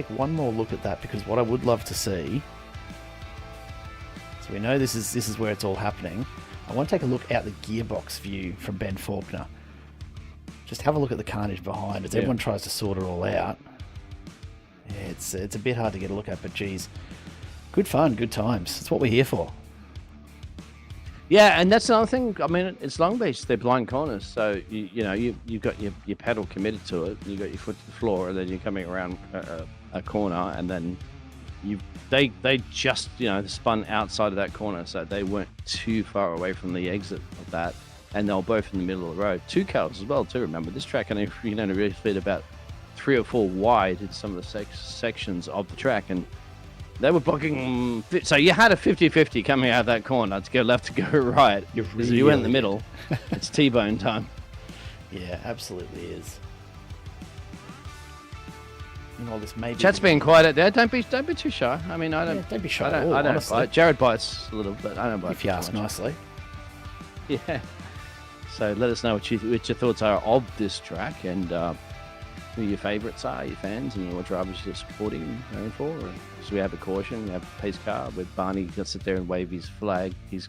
one more look at that, because what I would love to see. So we know this is where it's all happening. I want to take a look out the gearbox view from Ben Faulkner. just have a look at the carnage behind as everyone tries to sort it all out. Yeah, it's a bit hard to get a look at, but geez, good fun, good times. That's what we're here for. Yeah, and that's another thing. I mean, it's Long Beach; they're blind corners, so you've got your pedal committed to it, you got your foot to the floor, and then you're coming around a corner, and then they just spun outside of that corner, so they weren't too far away from the exit of that, and they were both in the middle of the road. 2 cars as well too. Remember, this track only really fit about 3 or 4 wide in some of the sections of the track, and they were blocking. So you had a 50-50 coming out of that corner to go left, to go right. You went in the middle. It's T-bone time. Yeah, absolutely is. This maybe. Chat's being quiet out there. Don't be too shy. I mean, I don't. Yeah, don't be shy. I don't bite. Jared bites a little, but I don't bite. If you ask nicely. Yeah. So let us know what your thoughts are of this track, and who your favourites are, your fans, and what drivers you're supporting going for. So we have a caution, we have a pace car with Barney going to sit there and wave his flag, his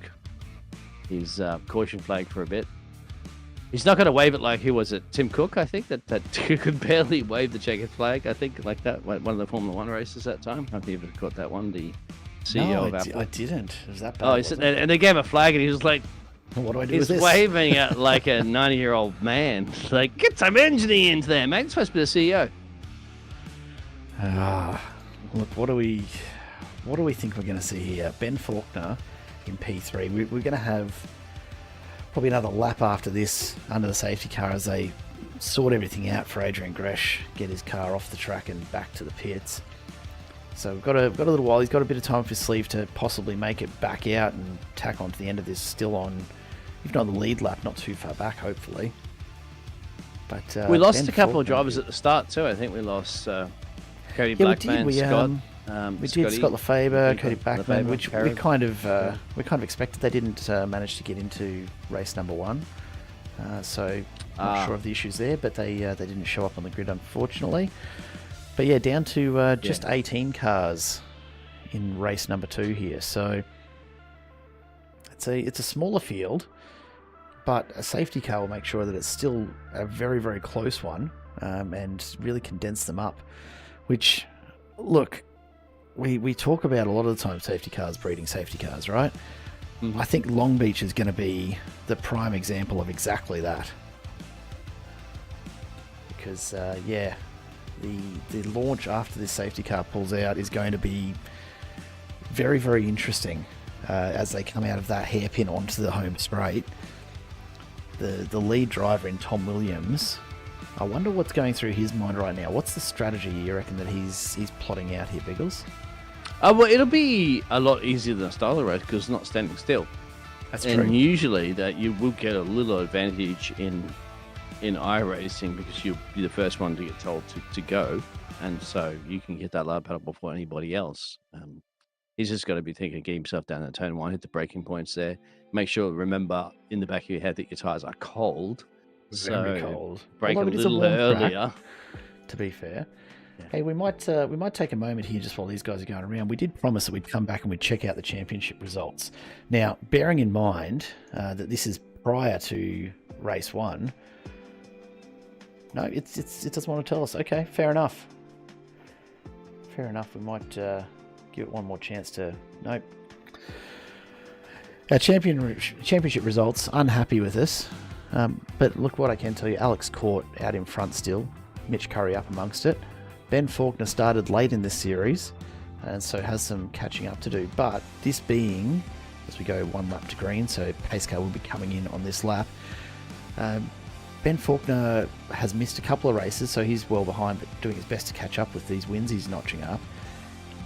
caution flag for a bit. He's not going to wave it like, who was it, Tim Cook, I think, that could barely wave the checkered flag, I think, like that, one of the Formula 1 races that time. I don't think you've caught that one, the CEO of Apple. I didn't. It was that bad. Oh, and they gave him a flag, and he was like, what do I do with this? He's waving it like a 90-year-old man. Like, get some engineering into there, mate. It's supposed to be the CEO. Look, what do we think we're going to see here? Ben Faulkner in P3. We're going to have probably another lap after this under the safety car as they sort everything out for Adrian Gresh, get his car off the track and back to the pits. So we've got a little while. He's got a bit of time up his sleeve to possibly make it back out and tack on to the end of this, still on, if not the lead lap, not too far back, hopefully. But we lost a couple of drivers at the start too. I think we lost Cody Blackman, Scott. We did Scott Lefebvre, Cody Blackman, which we kind of expected. They didn't manage to get into race number 1, so not sure of the issues there. But they didn't show up on the grid, unfortunately. But yeah, down to just 18 cars in race number 2 here. So it's a smaller field, but a safety car will make sure that it's still a very, very close one, and really condense them up. Which, look, we talk about a lot of the time safety cars breeding safety cars, right? Mm-hmm. I think Long Beach is going to be the prime example of exactly that. Because, the launch after this safety car pulls out is going to be very, very interesting as they come out of that hairpin onto the home straight. The lead driver in Tom Williams, I wonder what's going through his mind right now. What's the strategy you reckon that he's plotting out here, Biggles? Well, it'll be a lot easier than a style race because it's not standing still. That's true. And usually that you will get a little advantage in iRacing because you'll be the first one to get told to go, and so you can get that lap pedal before anybody else. He's just got to be thinking, get himself down the turn 1, hit the braking points there. Make sure, remember in the back of your head that your tyres are cold. Very cold. Brake a little earlier. To be fair. Yeah. Hey, we might take a moment here just while these guys are going around. We did promise that we'd come back and we'd check out the championship results. Now, bearing in mind that this is prior to race 1. No, it doesn't want to tell us. Okay, fair enough. Fair enough. We might give it one more chance to. Nope. Our championship results. Unhappy with this. But look what I can tell you. Alex Court out in front still. Mitch Curry up amongst it. Ben Faulkner started late in this series, and so has some catching up to do. But this being, as we go 1 lap to green, so pace car will be coming in on this lap. Ben Faulkner has missed a couple of races, so he's well behind, but doing his best to catch up with these wins he's notching up.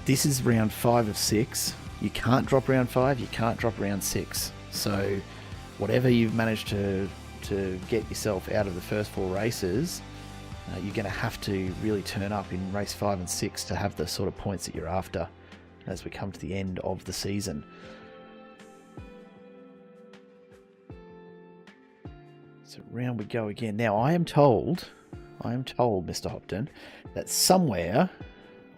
This is round 5 of 6. You can't drop round 5, you can't drop round 6. So whatever you've managed to get yourself out of the first 4 races, you're going to have to really turn up in race 5 and 6 to have the sort of points that you're after as we come to the end of the season. So round we go again. Now I am told, Mr. Hopton, that somewhere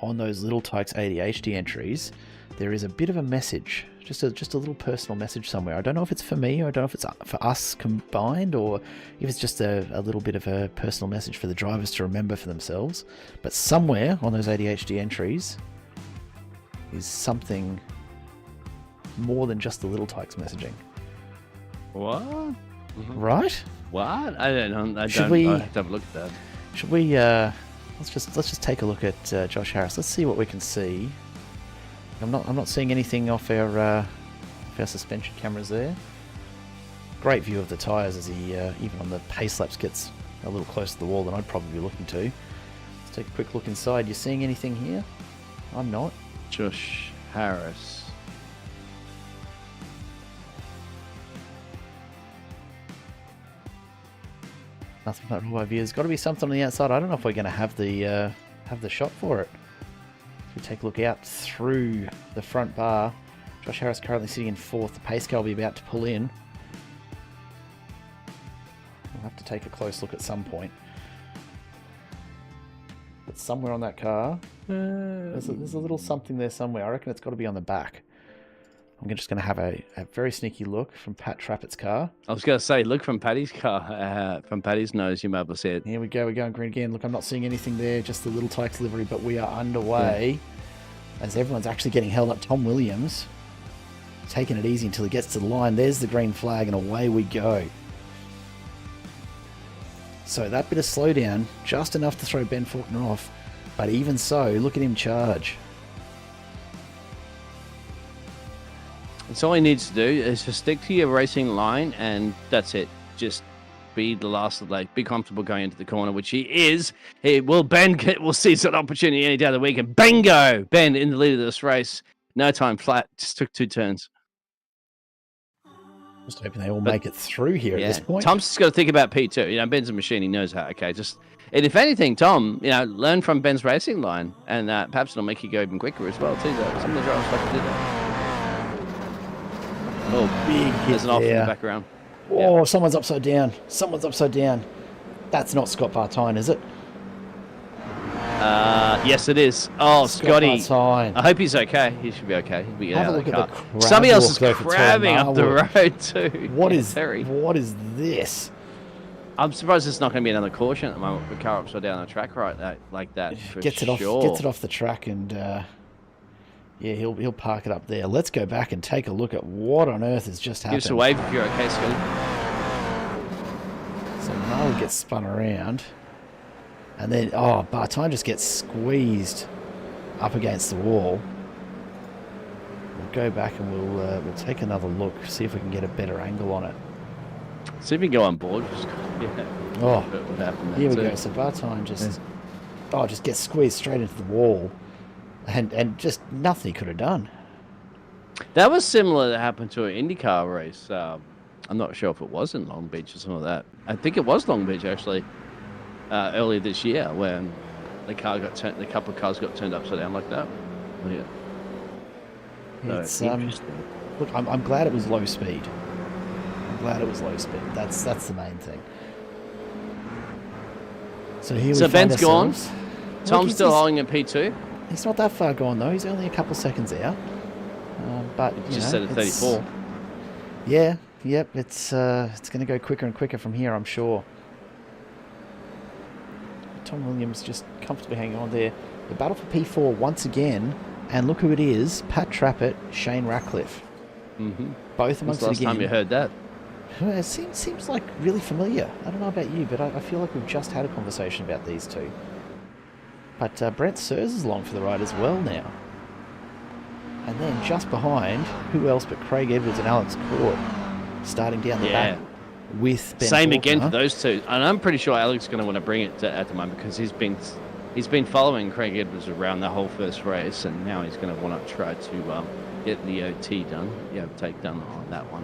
on those Little Tykes ADHD entries, there is a bit of a message, just a little personal message somewhere. I don't know if it's for me, or I don't know if it's for us combined, or if it's just a little bit of a personal message for the drivers to remember for themselves. But somewhere on those ADHD entries is something more than just the little tykes messaging. What? Right? What? I don't know. I have to have a look at that. Should we? Let's just take a look at Josh Harris. Let's see what we can see. I'm not seeing anything off our suspension cameras there. Great view of the tyres as he even on the pace laps gets a little closer to the wall than I'd probably be looking to. Let's take a quick look inside. You seeing anything here? I'm not. Josh Harris. Nothing but raw view. There's got to be something on the outside. I don't know if we're going to have the shot for it. If we take a look out through the front bar, Josh Harris currently sitting in 4th. The pace car will be about to pull in. We'll have to take a close look at some point. But somewhere on that car, there's a little something there somewhere. I reckon it's got to be on the back. I'm just going to have a very sneaky look from Pat Trappett's car. I was going to say, look from Paddy's car, from Paddy's nose, you may have said. Here we go, we're going green again. Look, I'm not seeing anything there, just the little tykes livery, but we are underway as everyone's actually getting held up. Tom Williams taking it easy until he gets to the line. There's the green flag, and away we go. So that bit of slowdown, just enough to throw Ben Faulkner off, but even so, look at him charge. It's all he needs to do is to stick to your racing line, and that's it. Just be the last of the be comfortable going into the corner, which he is. Ben will seize that opportunity any day of the week, and bingo! Ben in the lead of this race. No time flat, just took 2 turns. Just hoping they all make it through here at this point. Tom's just got to think about P2. You know, Ben's a machine. He knows how. Okay, and if anything, Tom, learn from Ben's racing line, and perhaps it'll make you go even quicker as well too. Though some of the drivers like to do that. Oh, big hit there's an off in there. the background. Oh, someone's upside down. That's not Scott Bartine, is it? Yes, it is. Oh, Scotty. Bartine. I hope he's okay. He should be okay. He'll be Have out a of the look at car. the crab Somebody else walk is though for crabbing up the Marwood. road too. What is this? I'm surprised there's not going to be another caution at the moment with the car upside down on the track like that. Gets it off the track, and he'll park it up there. Let's go back and take a look at what on earth has just happened. Give us a wave if you're okay, Scotty. So Marwood gets spun around, and then Bartine just gets squeezed up against the wall. We'll go back and we'll take another look, see if we can get a better angle on it. See if we can go on board. Oh, what happened here we too. go. So Bartine just gets squeezed straight into the wall, and just nothing he could have done. That was similar that happened to an IndyCar race. I'm not sure if it was in Long Beach or something like that. I think it was Long Beach actually, earlier this year when the couple of cars got turned upside down like that. Yeah. It's interesting. Look, I'm glad it was low speed. That's the main thing. So here we find Ben's gone. ourselves. Tom's Look, still holding a P2. He's not that far gone though. He's only a couple seconds out. But Just set at 34. Yeah. Yep. It's going to go quicker and quicker from here, I'm sure. Tom Williams just comfortably hanging on there. The battle for P4 once again, and look who it is: Pat Trappett, Shane Ratcliffe. Mm-hmm. Both amongst it Last again. time you heard that? It seems like really familiar. I don't know about you, but I feel like we've just had a conversation about these two. But Brent Sears is along for the ride as well now. And then just behind, who else but Craig Edwards and Alex Court, starting down the back with Ben Same Faulkner. again for those two. And I'm pretty sure Alex is going to want to bring it at the moment because he's been following Craig Edwards around the whole first race, and now he's going to want to try to get the OT done, take done on that one.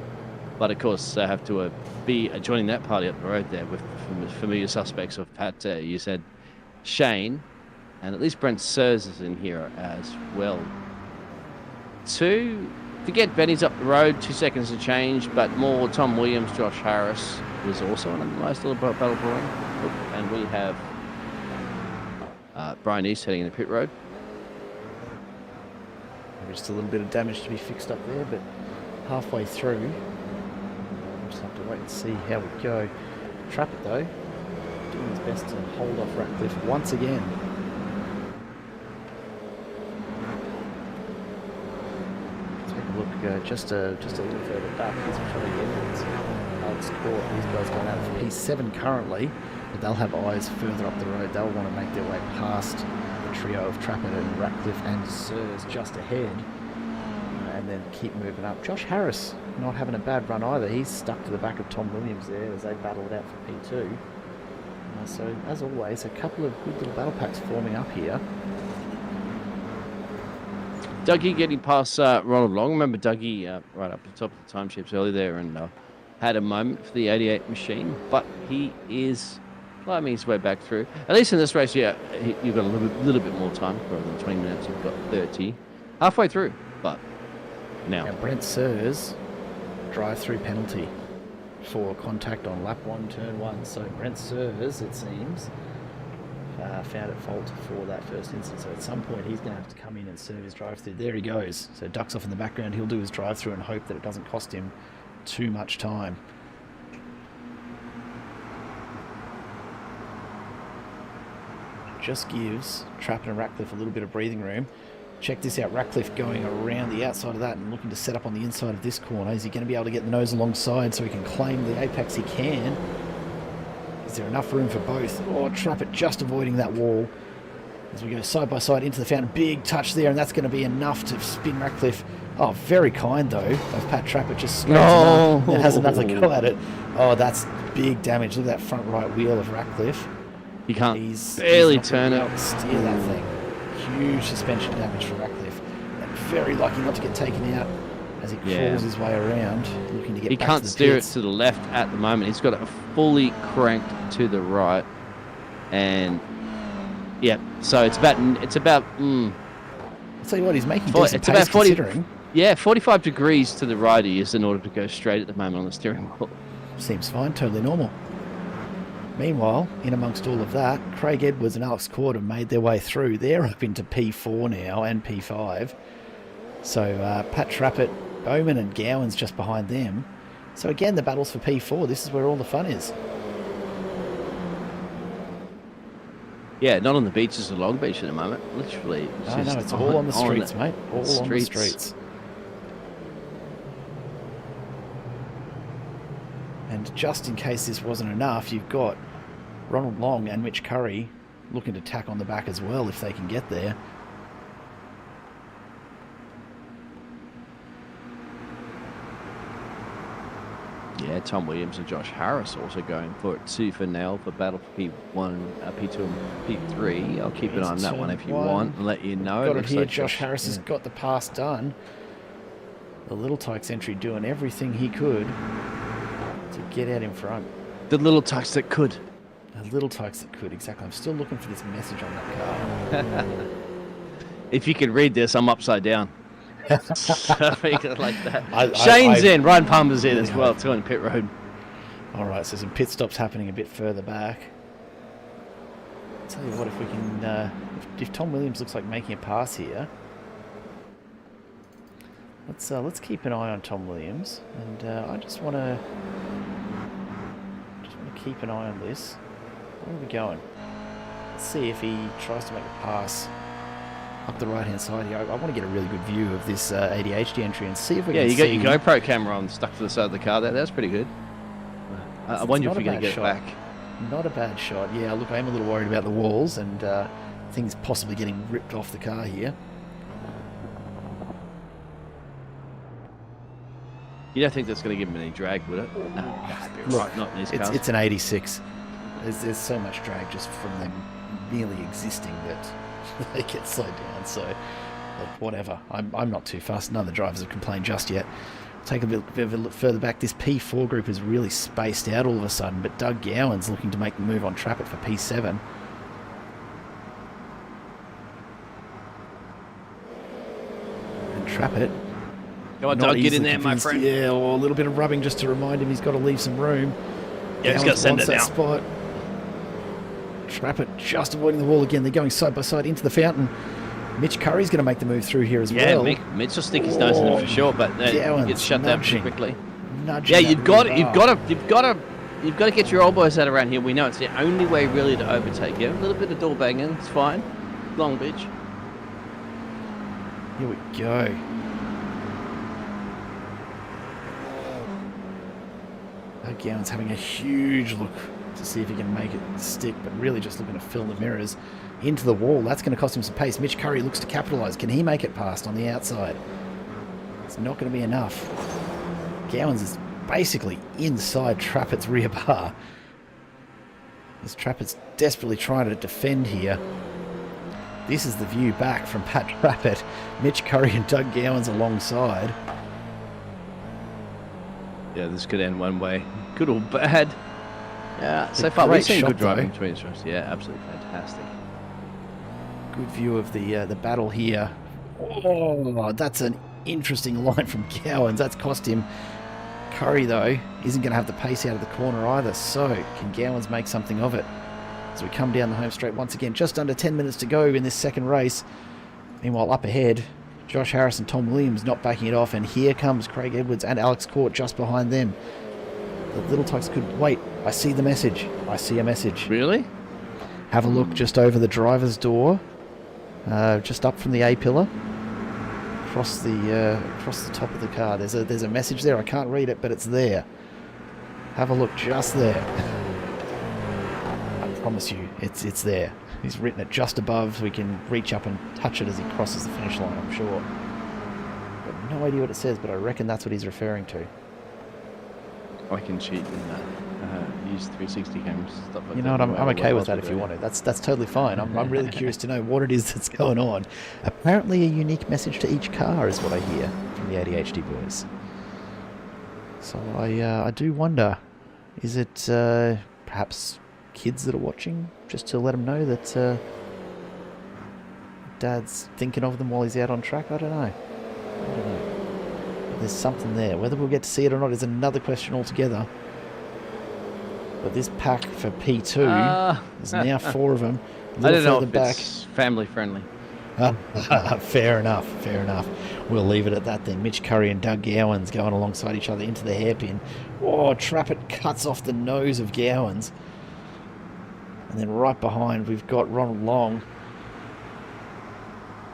But of course, I have to be joining that party up the road there with familiar suspects of Pat. You said Shane, and at least Brent Sears is in here as well. To get Benny's up the road, 2 seconds to change, but more Tom Williams, Josh Harris was also in a nice little battle brewing. And we have Brian East heading in the pit road. Maybe just a little bit of damage to be fixed up there, but halfway through, we'll just have to wait and see how we go. Trappett, though, doing his best to hold off Ratcliffe once again. Take a look just a little further back. Here's Charlie Edwards, Alex Court. These guys going out for P7 currently, but they'll have eyes further up the road. They'll want to make their way past the trio of Trappett and Ratcliffe and Sirs just ahead, and then keep moving up. Josh Harris not having a bad run either. He's stuck to the back of Tom Williams there as they battle it out for P2. So, as always, a couple of good little battle packs forming up here. Dougie getting past Ronald Long. Remember Dougie right up the top of the time chips early there and had a moment for the 88 machine, but he is climbing his way back through. At least in this race, yeah, you've got a little bit more time. Rather than 20 minutes, you've got 30. Halfway through, but now. Brent Sirs, drive-through penalty for contact on lap 1, turn 1. So Brent Sirs, it seems, found at fault for that first instance. So at some point, he's going to have to come in and serve his drive-through. There he goes. So ducks off in the background. He'll do his drive-through and hope that it doesn't cost him too much time. Just gives Trappett and Ratcliffe a little bit of breathing room. Check this out, Ratcliffe going around the outside of that and looking to set up on the inside of this corner. Is he going to be able to get the nose alongside so he can claim the apex? He can. Is there enough room for both? Oh, Trappett just avoiding that wall as we go side by side into the fountain. Big touch there, and that's going to be enough to spin Ratcliffe. Oh, very kind though of Pat Trappett, just straightens it up and has another go at it. Oh, that's big damage. Look at that front right wheel of Ratcliffe. He can't barely turn it. Steer that thing. Huge suspension damage for Ratcliffe. And very lucky not to get taken out as he crawls his way around, looking to get back to the pits. He can't steer it to the left at the moment. He's got it fully cranked to the right, and so it's about. I'll tell you what, he's making decent pace considering. Yeah, 45 degrees to the right he is in order to go straight at the moment on the steering wheel. Seems fine, totally normal. Meanwhile, in amongst all of that, Craig Edwards and Alex Cord have made their way through. They're up into P4 now and P5. So Pat Trappett, Bowman and Gowan's just behind them. So again, the battles for P4. This is where all the fun is. Yeah, not on the beaches of Long Beach at the moment. Literally. It's all on the streets, mate. All on the streets. And just in case this wasn't enough, you've got Ronald Long and Mitch Curry looking to tack on the back as well if they can get there. Yeah, Tom Williams and Josh Harris also going for it too for now for battle for P1, P2 and P3. I'll keep an eye on that one if you want and let you know. Got it here. Josh Harris has got the pass done. The Little Tykes entry doing everything he could to get out in front. The Little Tykes that could. The Little Tykes that could, exactly. I'm still looking for this message on that car. If you could read this, I'm upside down. Make it like that. Shane's in. Ryan Palmer's in as well, too, on pit road. All right, so some pit stops happening a bit further back. I'll tell you what, if we can, if Tom Williams looks like making a pass here, let's keep an eye on Tom Williams, and I just want to keep an eye on this. Where are we going? Let's see if he tries to make a pass up the right hand side here. I want to get a really good view of this ADHD entry and see if we can see... Yeah, you got your GoPro camera on stuck to the side of the car there. That's pretty good. I wonder if you're going to get it back. Not a bad shot. Yeah, look, I'm a little worried about the walls and things possibly getting ripped off the car here. You don't think that's going to give him any drag, would it? No, right, not in these cars. It's an 86. There's so much drag just from them merely existing that they get slowed down. So, whatever. I'm not too fast. None of the drivers have complained just yet. Take a bit of a look further back. This P4 group is really spaced out all of a sudden, but Doug Gowan's looking to make the move on Trappett for P7. And Trappett... Come on, Doug, get in there, my friend. Yeah, or a little bit of rubbing just to remind him he's got to leave some room. Yeah, he's got to send it now. Spot. Trappett just avoiding the wall again. They're going side by side into the fountain. Mitch Curry's going to make the move through here as Yeah, well. Mitch will stick his nose in it for sure, but Gowan's gets shut down pretty quickly. Nudging Yeah, you've got to get your elbows out around here. We know it's the only way really to overtake you. A little bit of door banging, it's fine. Long Beach. Here we go. Gowan's having a huge look to see if he can make it stick, but really just looking to fill the mirrors into the wall. That's going to cost him some pace. Mitch Curry looks to capitalise. Can he make it past on the outside? It's not going to be enough. Gowan's is basically inside Trappett's rear bar. As Trappett's desperately trying to defend here. This is the view back from Pat Trappett. Mitch Curry and Doug Gowan's alongside. Yeah, this could end one way. Good or bad. Yeah, so far great we've seen shot, good driving though. between us. Yeah, absolutely fantastic. Good view of the battle here. Oh, that's an interesting line from Gowan's. That's cost him. Curry, though, isn't going to have the pace out of the corner either. So, can Gowan's make something of it? As we come down the home straight once again, just under 10 minutes to go in this second race. Meanwhile, up ahead, Josh Harris and Tom Williams not backing it off, and here comes Craig Edwards and Alex Court just behind them. The Little Tugs could wait. I see the message. I see a message. Really? Have a look just over the driver's door, just up from the A pillar, across the top of the car. There's a message there. I can't read it, but it's there. Have a look just there. I promise you, it's there. He's written it just above. We can reach up and touch it as he crosses the finish line, I'm sure. Got no idea what it says, but I reckon that's what he's referring to. I can cheat in that. Use 360 cameras, stuff like that. You know what? I'm okay with that if you want to. That's totally fine. I'm really curious to know what it is that's going on. Apparently, a unique message to each car is what I hear from the ADHD boys. So I do wonder, is it perhaps kids that are watching, just to let them know that Dad's thinking of them while he's out on track? I don't know. But there's something there. Whether we'll get to see it or not is another question altogether. But this pack for P2, there's now 4 of them. I don't know if it's family friendly. Fair enough, fair enough. We'll leave it at that then. Mitch Curry and Doug Gowan's going alongside each other into the hairpin. Oh, Trappett cuts off the nose of Gowan's. And then right behind, we've got Ronald Long.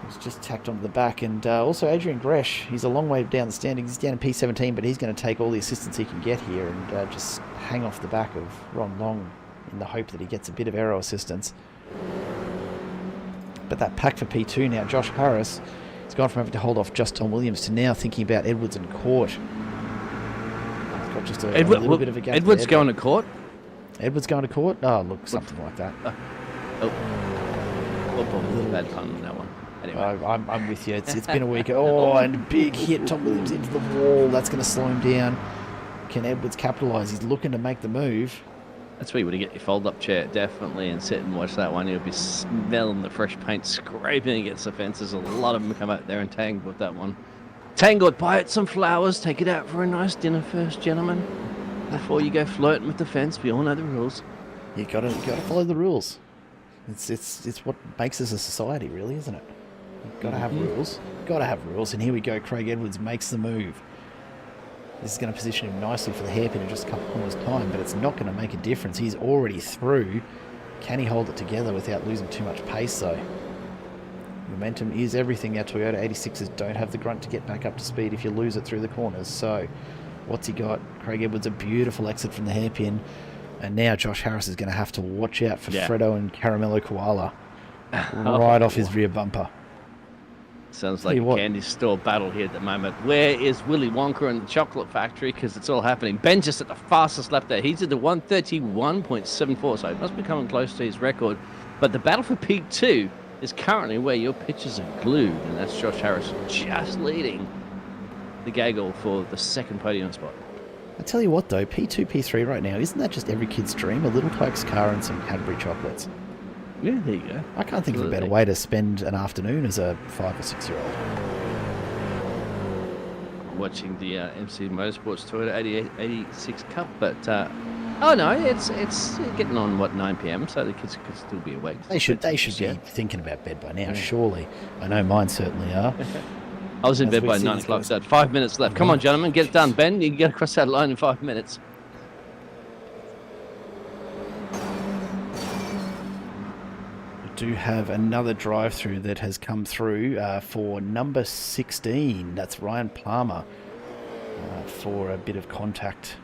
He's just tacked onto the back. And also Adrian Gresh. He's a long way down the standings. He's down in P17, but he's going to take all the assistance he can get here and just hang off the back of Ron Long in the hope that he gets a bit of aero assistance. But that pack for P2 now, Josh Harris, has gone from having to hold off just Tom Williams to now thinking about Edwards and Court. He's got just a little bit of a gap. Edwards going to Court? Edwards going to Court? Oh, look, something like that. Bad pun on that one. Anyway. I'm with you. It's been a week. Oh, and a big hit. Tom Williams into the wall. That's going to slow him down. Can Edwards capitalise? He's looking to make the move. That's where you would get your fold-up chair, definitely, and sit and watch that one. You'll be smelling the fresh paint scraping against the fences. A lot of them come out there and tangled with that one. Tangled, buy it some flowers, take it out for a nice dinner first, gentlemen, before you go flirting with the fence. We all know the rules. You gotta follow the rules. It's what makes us a society, really, isn't it? You've got to have rules. Got to have rules. And here we go. Craig Edwards makes the move. This is going to position him nicely for the hairpin in just a couple of corners' time, but it's not going to make a difference. He's already through. Can he hold it together without losing too much pace, though? Momentum is everything. Our Toyota 86s don't have the grunt to get back up to speed if you lose it through the corners. So, what's he got? Craig Edwards, a beautiful exit from the hairpin. And now Josh Harris is going to have to watch out for Fredo and Caramello Koala right off his rear bumper. Sounds like a candy store battle here at the moment. Where is Willy Wonka and the chocolate factory? Because it's all happening. Ben just at the fastest lap there. He's at the 131.74, so he must be coming close to his record. But the battle for P2 is currently where your pitches are glued, and that's Josh Harris just leading the gaggle for the second podium spot. I tell you what, though, P2, P3 right now, isn't that just every kid's dream? A little Coke's car and some Cadbury chocolates. Yeah, there you go. I can't think of a better way to spend an afternoon as a 5 or 6 year old. Watching the MC Motorsport Toyota 86 Cup, but Oh no, it's getting on 9 p.m. So the kids could still be awake. They should be thinking about bed by now. Surely, I know mine certainly are. I was in bed by 9 o'clock. So 5 minutes left. Come on, gentlemen, get it done. Ben, you can get across that line in 5 minutes. We do have another drive-through that has come through for number 16. That's Ryan Palmer for a bit of contact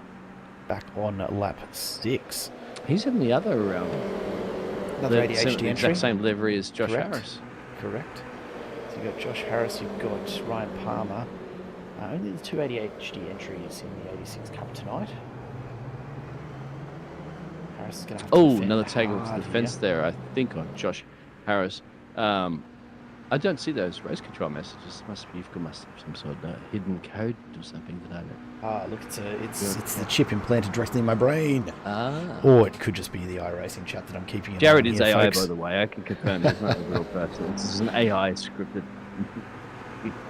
back on lap 6. He's in the other another ADHD entry. Exact same livery as Josh Harris. Correct. So you've got Josh Harris, you've got Ryan Palmer. Only the 2 ADHD entries in the 86 Cup tonight. Harris is going to have to another tag to the fence there, I think, on Josh Harris. I don't see those race control messages. You've got some sort of hidden code or something that I don't. Look, it's the chip implanted directly in my brain. Or it could just be the iRacing chat that I'm keeping. Jared is AI, folks. By the way. I can confirm he's not a real person. This is an AI scripted.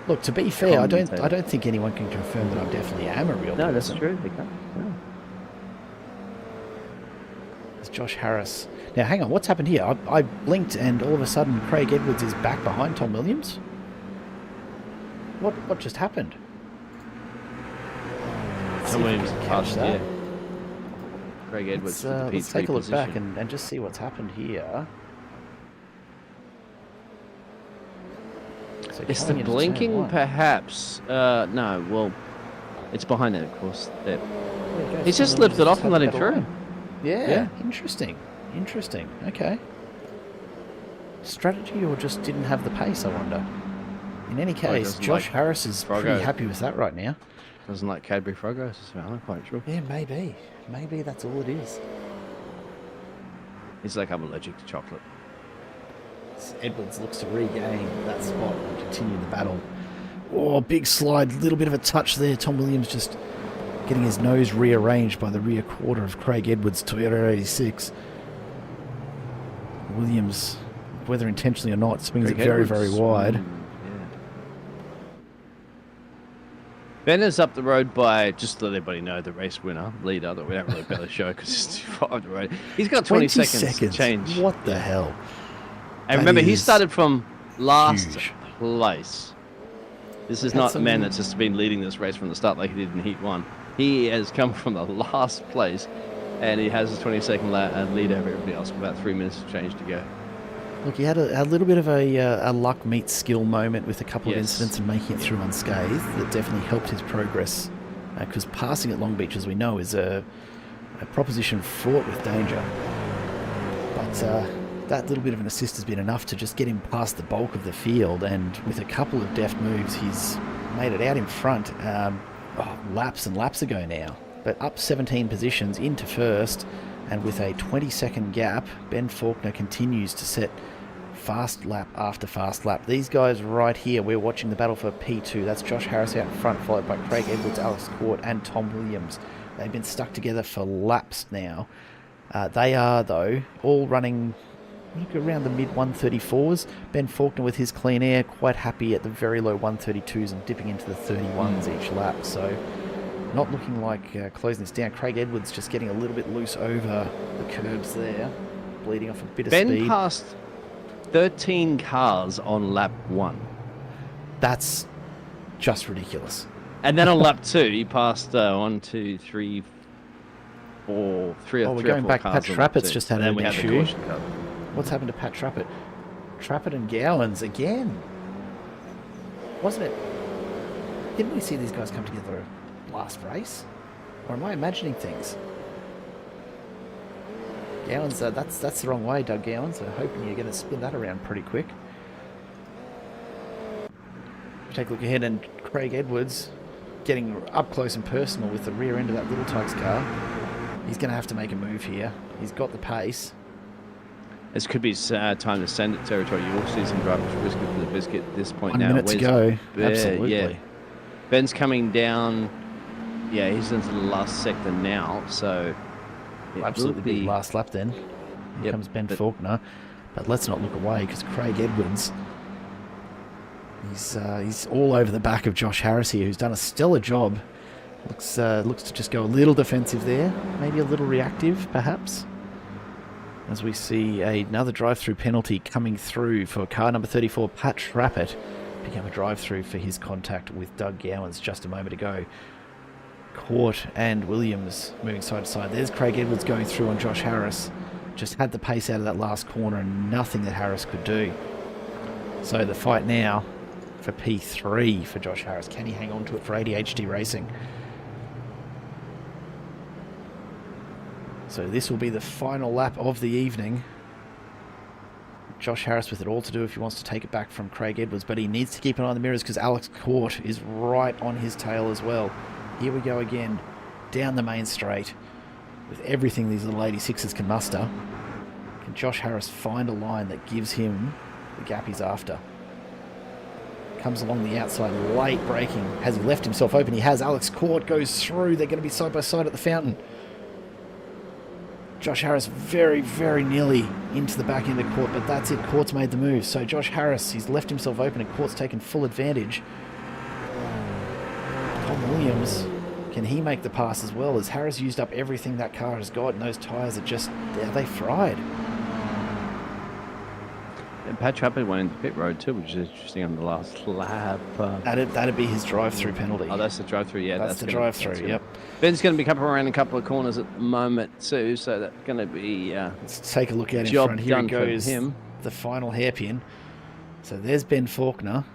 Look, to be fair, I don't think anyone can confirm that I definitely am a real person. No, that's true. They can't. No. It's Josh Harris. Now, hang on, what's happened here? I blinked and all of a sudden Craig Edwards is back behind Tom Williams? What just happened? Tom Williams passed that. Craig Edwards let's take a look back and just see what's happened here. So it's the blinking, perhaps. No, well, it's behind that, of course. He's just lifted it off and let him through. Yeah, interesting. Okay. Strategy or just didn't have the pace, I wonder. In any case, Josh Harris is pretty happy with that right now. Doesn't like Cadbury Frogos, I'm quite sure. Yeah, maybe. Maybe that's all it is. He's like, I'm allergic to chocolate. Edwards looks to regain that spot and continue the battle. Oh, big slide, little bit of a touch there. Tom Williams just getting his nose rearranged by the rear quarter of Craig Edwards' Toyota 86. Williams, whether intentionally or not, swings it very, very wide. Ben is up the road by, just to let everybody know, the race winner, leader, that we don't really better show because it's too far up the road. He's got 20 seconds to change. What the hell? And remember, he started from last place. This is not a man that's just been leading this race from the start like he did in Heat 1. He has come from the last place, and he has a 20-second lead over everybody else with about 3 minutes of change to go. Look, he had a little bit of a luck meets skill moment with a couple of incidents and making it through unscathed. That definitely helped his progress, because passing at Long Beach, as we know, is a proposition fraught with danger. But that little bit of an assist has been enough to just get him past the bulk of the field, and with a couple of deft moves, he's made it out in front laps and laps ago now. But up 17 positions into first, and with a 20-second gap, Ben Faulkner continues to set fast lap after fast lap. These guys right here, we're watching the battle for P2. That's Josh Harris out in front, followed by Craig Edwards, Alex Court, and Tom Williams. They've been stuck together for laps now. They are, though, all running around the mid-134s. Ben Faulkner with his clean air, quite happy at the very low 132s and dipping into the 31s each lap. So not looking like closing this down. Craig Edwards just getting a little bit loose over the curbs there, bleeding off a bit of speed. Ben passed 13 cars on lap 1. That's just ridiculous. And then on lap 2, he passed 1, 2, 3, 4, 3 or we're 3 going back. Pat Trappett's just had an issue. What's happened to Pat Trappett? Trappett and Gowans again. Wasn't it? Didn't we see these guys come together last race? Or am I imagining things? Gowans, that's the wrong way, Doug Gowans. I'm hoping you're going to spin that around pretty quick. Take a look ahead, and Craig Edwards getting up close and personal with the rear end of that Little Tug's car. He's going to have to make a move here. He's got the pace. This could be time to send it territory. You will see some drivers risk it for the biscuit at this point 1 now. 1 minute to go. Absolutely. Yeah. Ben's coming down. Yeah, he's into the last sector now, so absolutely be last lap then. Here comes Ben Faulkner, but let's not look away because Craig Edwards, he's all over the back of Josh Harris here, who's done a stellar job Looks to just go a little defensive there, maybe a little reactive, perhaps. As we see another drive-through penalty coming through for car number 34, Pat Trappett. Became a drive-through for his contact with Doug Gowans just a moment ago. Court and Williams moving side to side. There's Craig Edwards going through on Josh Harris. Just had the pace out of that last corner and nothing that Harris could do. So the fight now for P3 for Josh Harris. Can he hang on to it for ADHD Racing? So this will be the final lap of the evening. Josh Harris with it all to do if he wants to take it back from Craig Edwards, but he needs to keep an eye on the mirrors because Alex Court is right on his tail as well. Here we go again, down the main straight with everything these little 86s can muster. Can Josh Harris find a line that gives him the gap he's after? Comes along the outside, late braking. Has he left himself open? He has. Alex Court goes through. They're going to be side by side at the fountain. Josh Harris very, very nearly into the back end of Court, but that's it. Court's made the move. So Josh Harris, he's left himself open and Court's taken full advantage. Tom Williams, can he make the pass as well? As Harris used up everything that car has got and those tyres are just, they fried. And Pat Trappett went into pit road too, which is interesting on the last lap. That'd be his drive-through penalty. Oh, that's the drive-through, yeah. That's the drive-through, yep. Ben's going to be coming around a couple of corners at the moment too, so that's going to be let's take a look at in front. Here he goes, the final hairpin. So there's Ben Faulkner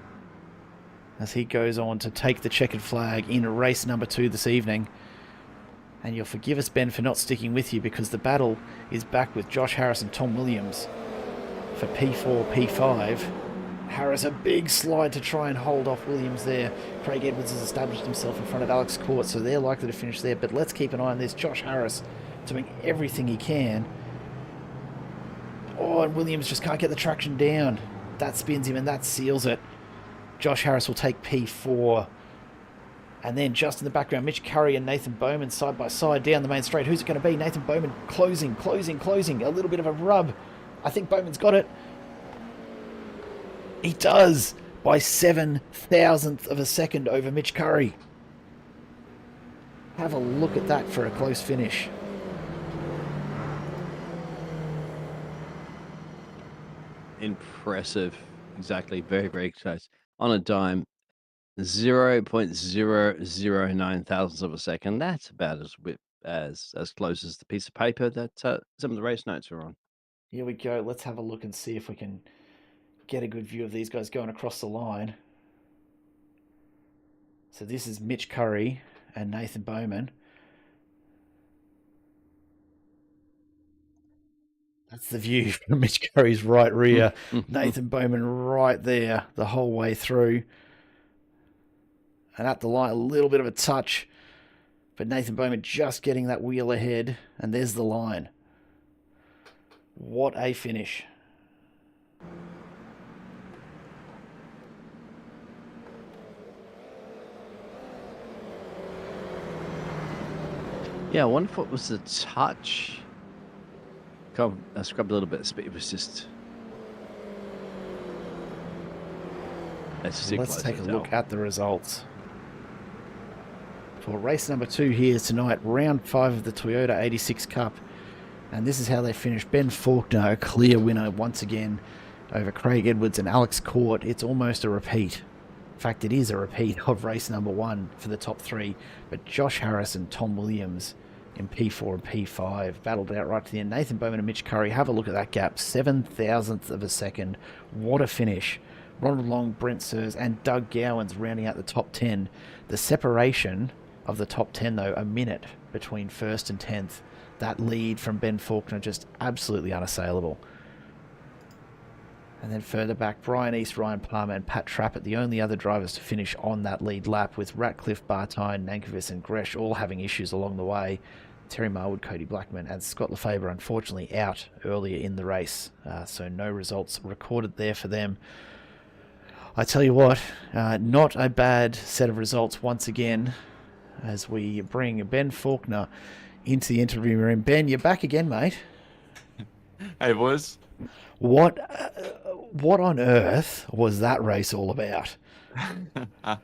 as he goes on to take the checkered flag in race number 2 this evening. And you'll forgive us, Ben, for not sticking with you because the battle is back with Josh Harris and Tom Williams for P4, P5. Harris, a big slide to try and hold off Williams there. Craig Edwards has established himself in front of Alex Court, so they're likely to finish there. But let's keep an eye on this. Josh Harris doing everything he can. Oh, and Williams just can't get the traction down. That spins him and that seals it. Josh Harris will take P4. And then just in the background, Mitch Curry and Nathan Bowman side by side down the main straight. Who's it going to be? Nathan Bowman closing. A little bit of a rub. I think Bowman's got it. He does by 7,000th of a second over Mitch Curry. Have a look at that for a close finish. Impressive. Exactly. Very, very close. On a dime, 0.009 thousandths of a second. That's about as close as the piece of paper that some of the race notes are on. Here we go. Let's have a look and see if we can get a good view of these guys going across the line. So this is Mitch Curry and Nathan Bowman. That's the view from Mitch Curry's right rear. Nathan Bowman right there the whole way through. And at the line, a little bit of a touch. But Nathan Bowman just getting that wheel ahead. And there's the line. What a finish. Yeah, I wonder if it was the touch. I scrubbed a little bit of speed. It was just... Let's take a look at the results. For race number 2 here tonight, round 5 of the Toyota 86 Cup. And this is how they finished. Ben Faulkner, a clear winner once again over Craig Edwards and Alex Court. It's almost a repeat. In fact, it is a repeat of race number 1 for the top 3. But Josh Harris and Tom Williams in P4 and P5 battled out right to the end. Nathan Bowman and Mitch Curry, have a look at that gap. 7,000th of a second. What a finish. Ronald Long, Brent Sears, and Doug Gowans rounding out the top 10. The separation of the top 10, though, a minute between 1st and 10th. That lead from Ben Faulkner just absolutely unassailable. And then further back, Brian East, Ryan Palmer, and Pat Trappett, the only other drivers to finish on that lead lap, with Ratcliffe, Bartine, Nankervis, and Gresh all having issues along the way. Terry Marwood, Cody Blackman, and Scott Lefebvre unfortunately out earlier in the race. So no results recorded there for them. I tell you what, not a bad set of results once again as we bring Ben Faulkner into the interview room. Ben, you're back again, mate. Hey, boys. What on earth was that race all about? That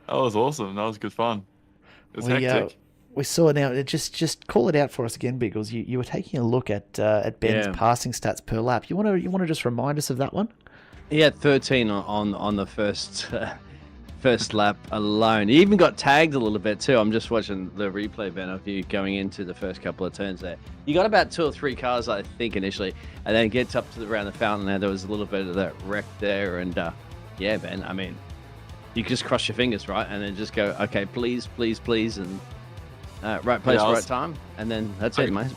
was awesome. That was good fun. It was We hectic. we saw now. Just call it out for us again, Biggles. You were taking a look at Ben's Yeah. passing stats per lap. You want to just remind us of that one? He had 13 on the first lap alone. He even got tagged a little bit too. I'm just watching the replay, Ben, of you going into the first couple of turns there. You got about 2 or 3 cars, I think, initially, and then gets up to around the fountain there was a little bit of that wreck there, and yeah, Ben, I mean, you just cross your fingers, right, and then just go, okay, please, please, please, and right place, right time, and then that's it, mate.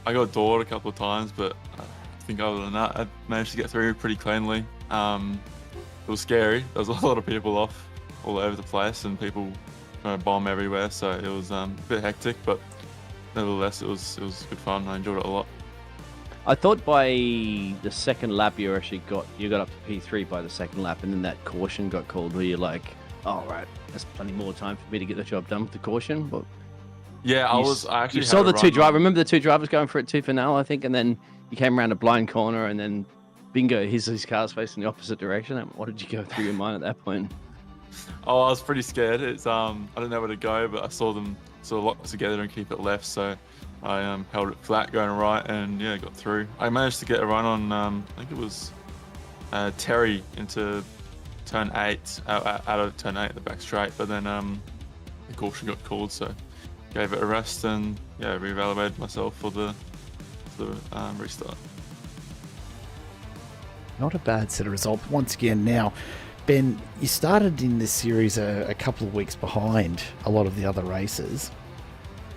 I got doored a couple of times, but I think other than that, I managed to get through pretty cleanly. It was scary. There was a lot of people off all over the place and people trying to bomb everywhere, so it was a bit hectic, but nevertheless, it was good fun. I enjoyed it a lot. I thought by the second lap you got up to P3 by the second lap, and then that caution got called where you're like, oh, right, there's plenty more time for me to get the job done with the caution. But Yeah, I actually you saw the had a two run drivers. Remember the 2 drivers going for it too for now, I think, and then you came around a blind corner, and then bingo, his car's facing the opposite direction. What did you go through your mind at that point? Oh, I was pretty scared. It's I didn't know where to go, but I saw them sort of lock together and keep it left, so I held it flat going right, and yeah, got through. I managed to get a run on I think it was Terry into turn 8, out of turn 8 at the back straight, but then the caution got called, so gave it a rest and yeah, reevaluated myself for the restart. Not a bad set of results. Once again, now, Ben, you started in this series a couple of weeks behind a lot of the other races.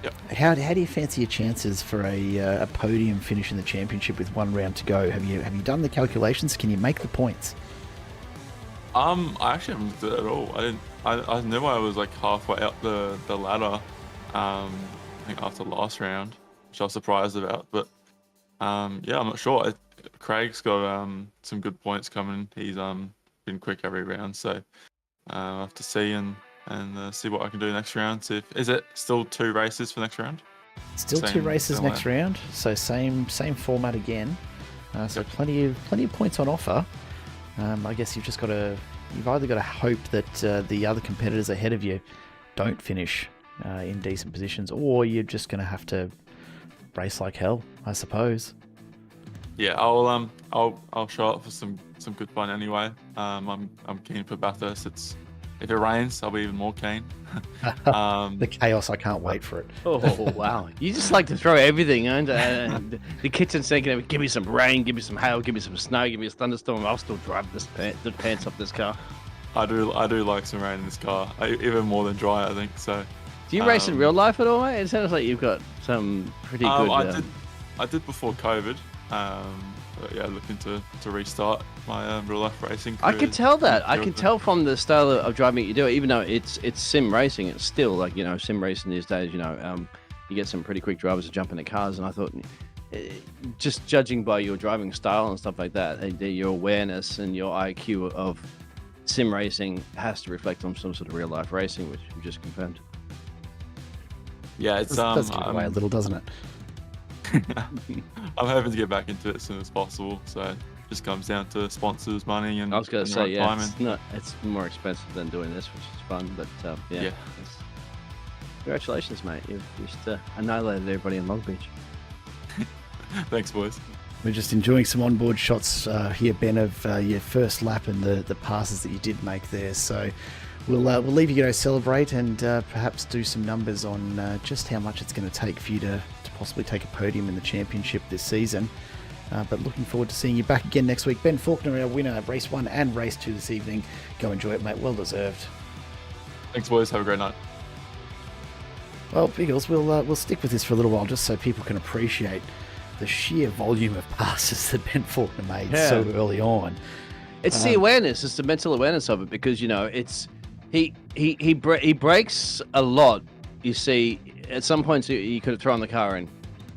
Yep. How do you fancy your chances for a podium finish in the championship with 1 round to go? Have you done the calculations? Can you make the points? I actually haven't looked at it at all. I knew I was like halfway up the ladder. I think after last round, which I was surprised about. But yeah, I'm not sure. Craig's got some good points coming. He's been quick every round, so I'll have to see and see what I can do next round. Is it still 2 races for next round? Still 2 races next round, so same format again. So Yep. plenty of points on offer. I guess you've either got to hope that the other competitors ahead of you don't finish in decent positions, or you're just going to have to race like hell, I suppose. Yeah, I'll show up for some good fun anyway. I'm keen for Bathurst. If it rains, I'll be even more keen. The chaos, I can't wait for it. Oh, wow. You just like to throw everything into the kitchen sink and give me some rain, give me some hail, give me some snow, give me a thunderstorm. I'll still drive the pants off this car. I do like some rain in this car, even more than dry, I think. So. Do you race in real life at all, mate? It sounds like you've got some pretty good... I did before COVID. But yeah, looking to restart my real life racing career. I can tell that. I can tell from the style of driving you do it, even though it's sim racing, it's still like, sim racing these days, you get some pretty quick drivers to jump into cars, and I thought, just judging by your driving style and stuff like that, your awareness and your IQ of sim racing has to reflect on some sort of real life racing, which you just confirmed. Yeah, it's does give away a little, doesn't it? I'm hoping to get back into it as soon as possible. So it just comes down to sponsors, money, and I was going to say, right yeah, timing. it's more expensive than doing this, which is fun. But yeah. Congratulations, mate. You've just annihilated everybody in Long Beach. Thanks, boys. We're just enjoying some onboard shots here, Ben, of your first lap and the passes that you did make there. So we'll leave you to go celebrate and perhaps do some numbers on just how much it's going to take for you to possibly take a podium in the championship this season. But looking forward to seeing you back again next week. Ben Faulkner, our winner of race 1 and race 2 this evening. Go enjoy it, mate. Well deserved. Thanks, boys. Have a great night. Well, Biggles, we'll stick with this for a little while just so people can appreciate the sheer volume of passes that Ben Faulkner made so early on. It's the awareness, it's the mental awareness of it, because it's he breaks a lot. You see, at some points he could have thrown the car in,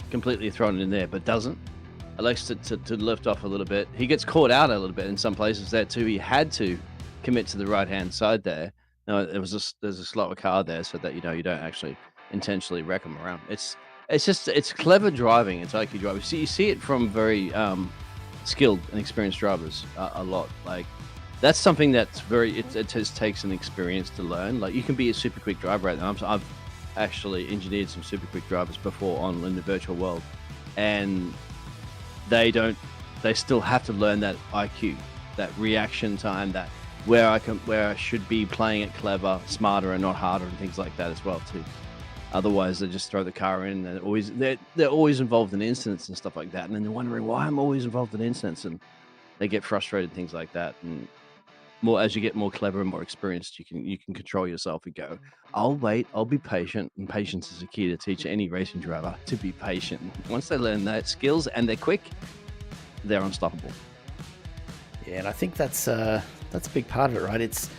completely thrown it in there, but doesn't. Elects to lift off a little bit. He gets caught out a little bit in some places there too. He had to commit to the right hand side there. No, there's a slower car there, so that you don't actually intentionally wreck him around. It's clever driving. It's IQ driving. You see it from very skilled and experienced drivers a lot. Like that's something that's it just takes an experience to learn. Like, you can be a super quick driver right now. I've actually engineered some super quick drivers before in the virtual world, and they still have to learn that IQ, that reaction time, that where I should be playing it clever, smarter, and not harder, and things like that as well too. Otherwise, they just throw the car in, and they're always involved in incidents and stuff like that, and then they're wondering why I'm always involved in incidents, and they get frustrated, things like that. And as you get more clever and more experienced, you can control yourself and go, I'll wait, I'll be patient, and patience is a key to teach any racing driver to be patient. Once they learn that skills and they're quick, they're unstoppable. Yeah, and I think that's a big part of it, right? It's,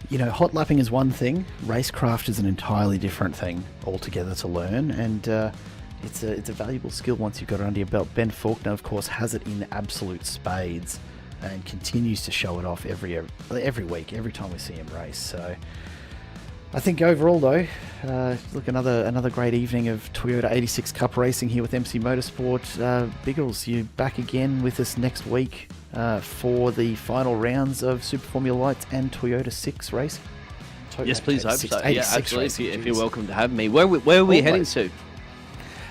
hot lapping is one thing, racecraft is an entirely different thing altogether to learn, and it's a valuable skill once you've got it under your belt. Ben Faulkner, of course, has it in absolute spades and continues to show it off every week, every time we see him race. So I think overall, though, look, another great evening of Toyota 86 Cup racing here with MC Motorsport. Biggles, you back again with us next week for the final rounds of Super Formula Lights and Toyota 6 racing? Yes, please, hope so. Yeah, absolutely. Racing, if you're welcome to have me. Where are we heading to?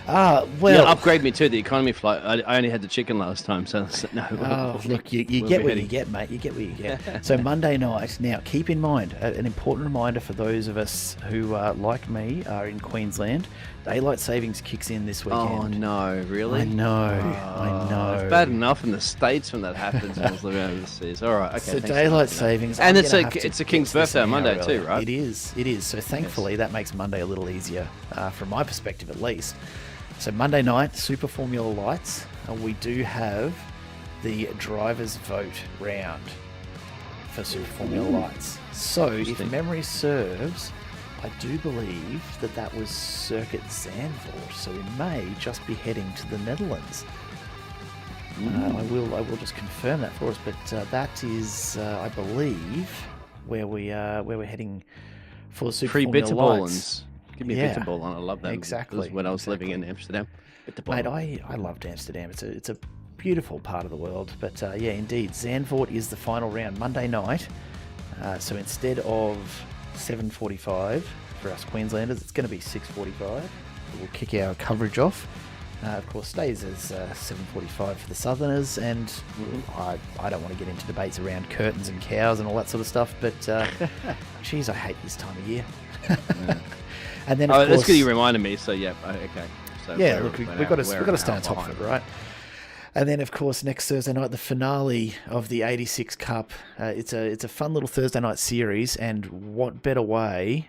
Well, upgrade me to the economy flight. I only had the chicken last time, so no. Look, you get what you get, mate. You get what you get. So Monday night. Now, keep in mind, an important reminder for those of us who, like me, are in Queensland. Daylight savings kicks in this weekend. Oh no, really? I know. It's bad enough in the States when that happens. I was living overseas. All right, okay. So daylight savings, and it's a king's birthday on Monday too, right? It is. So thankfully, that makes Monday a little easier, from my perspective at least. So Monday night, Super Formula Lights, we do have the driver's vote round for Super Formula Lights. So if memory serves, I do believe that was Circuit Zandvoort. So we may just be heading to the Netherlands. I will just confirm that for us, but that is, I believe, where we're heading for the Super Formula Lights. Give me a Bitterball on. I love that. Exactly. When I was living in Amsterdam. Mate, I loved Amsterdam. It's a beautiful part of the world. But yeah, indeed, Zandvoort is the final round Monday night. So instead of 7:45 for us Queenslanders, it's going to be 6:45. We'll kick our coverage off. Of course, stays as 7:45 for the Southerners, and I don't want to get into debates around curtains and cows and all that sort of stuff. But geez, I hate this time of year. And then, of course, that's good you reminded me. So yeah, okay. So yeah, look, we've got to stay on top of it, right? And then, of course, next Thursday night, the finale of the 86 Cup. It's a fun little Thursday night series, and what better way?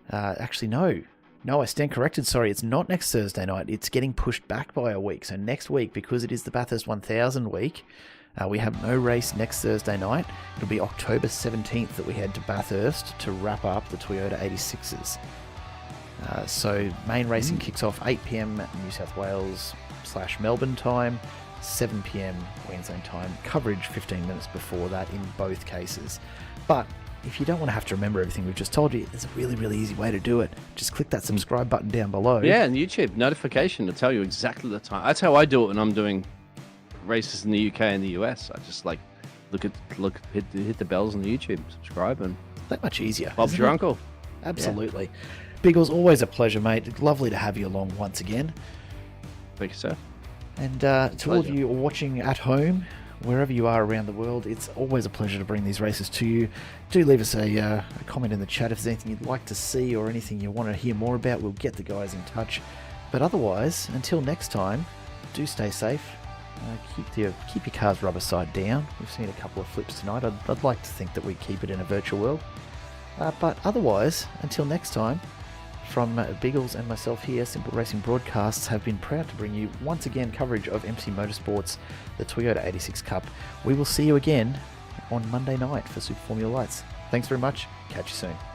Actually, no, I stand corrected. Sorry, it's not next Thursday night. It's getting pushed back by a week. So next week, because it is the Bathurst 1000 week, we have no race next Thursday night. It'll be October 17th that we head to Bathurst to wrap up the Toyota 86s. So main racing kicks off 8 p.m. New South Wales / Melbourne time, 7 p.m. Queensland time. Coverage 15 minutes before that in both cases. But if you don't want to have to remember everything we've just told you, there's a really, really easy way to do it. Just click that subscribe button down below. Yeah, and YouTube notification to tell you exactly the time. That's how I do it when I'm doing races in the UK and the US. I just hit the bells on the YouTube, subscribe, and that much easier. Bob's your uncle. Absolutely. Yeah. Biggles, always a pleasure, mate. Lovely to have you along once again. Thank you, sir. And to all of you watching at home, wherever you are around the world, it's always a pleasure to bring these races to you. Do leave us a comment in the chat if there's anything you'd like to see or anything you want to hear more about. We'll get the guys in touch. But otherwise, until next time, do stay safe. Keep your car's rubber side down. We've seen a couple of flips tonight. I'd like to think that we keep it in a virtual world. But otherwise, until next time, from Biggles and myself here, Simple Racing Broadcasts have been proud to bring you once again coverage of MC Motorsport's the Toyota 86 Cup. We will see you again on Monday night for Super Formula Lights. Thanks very much. Catch you soon.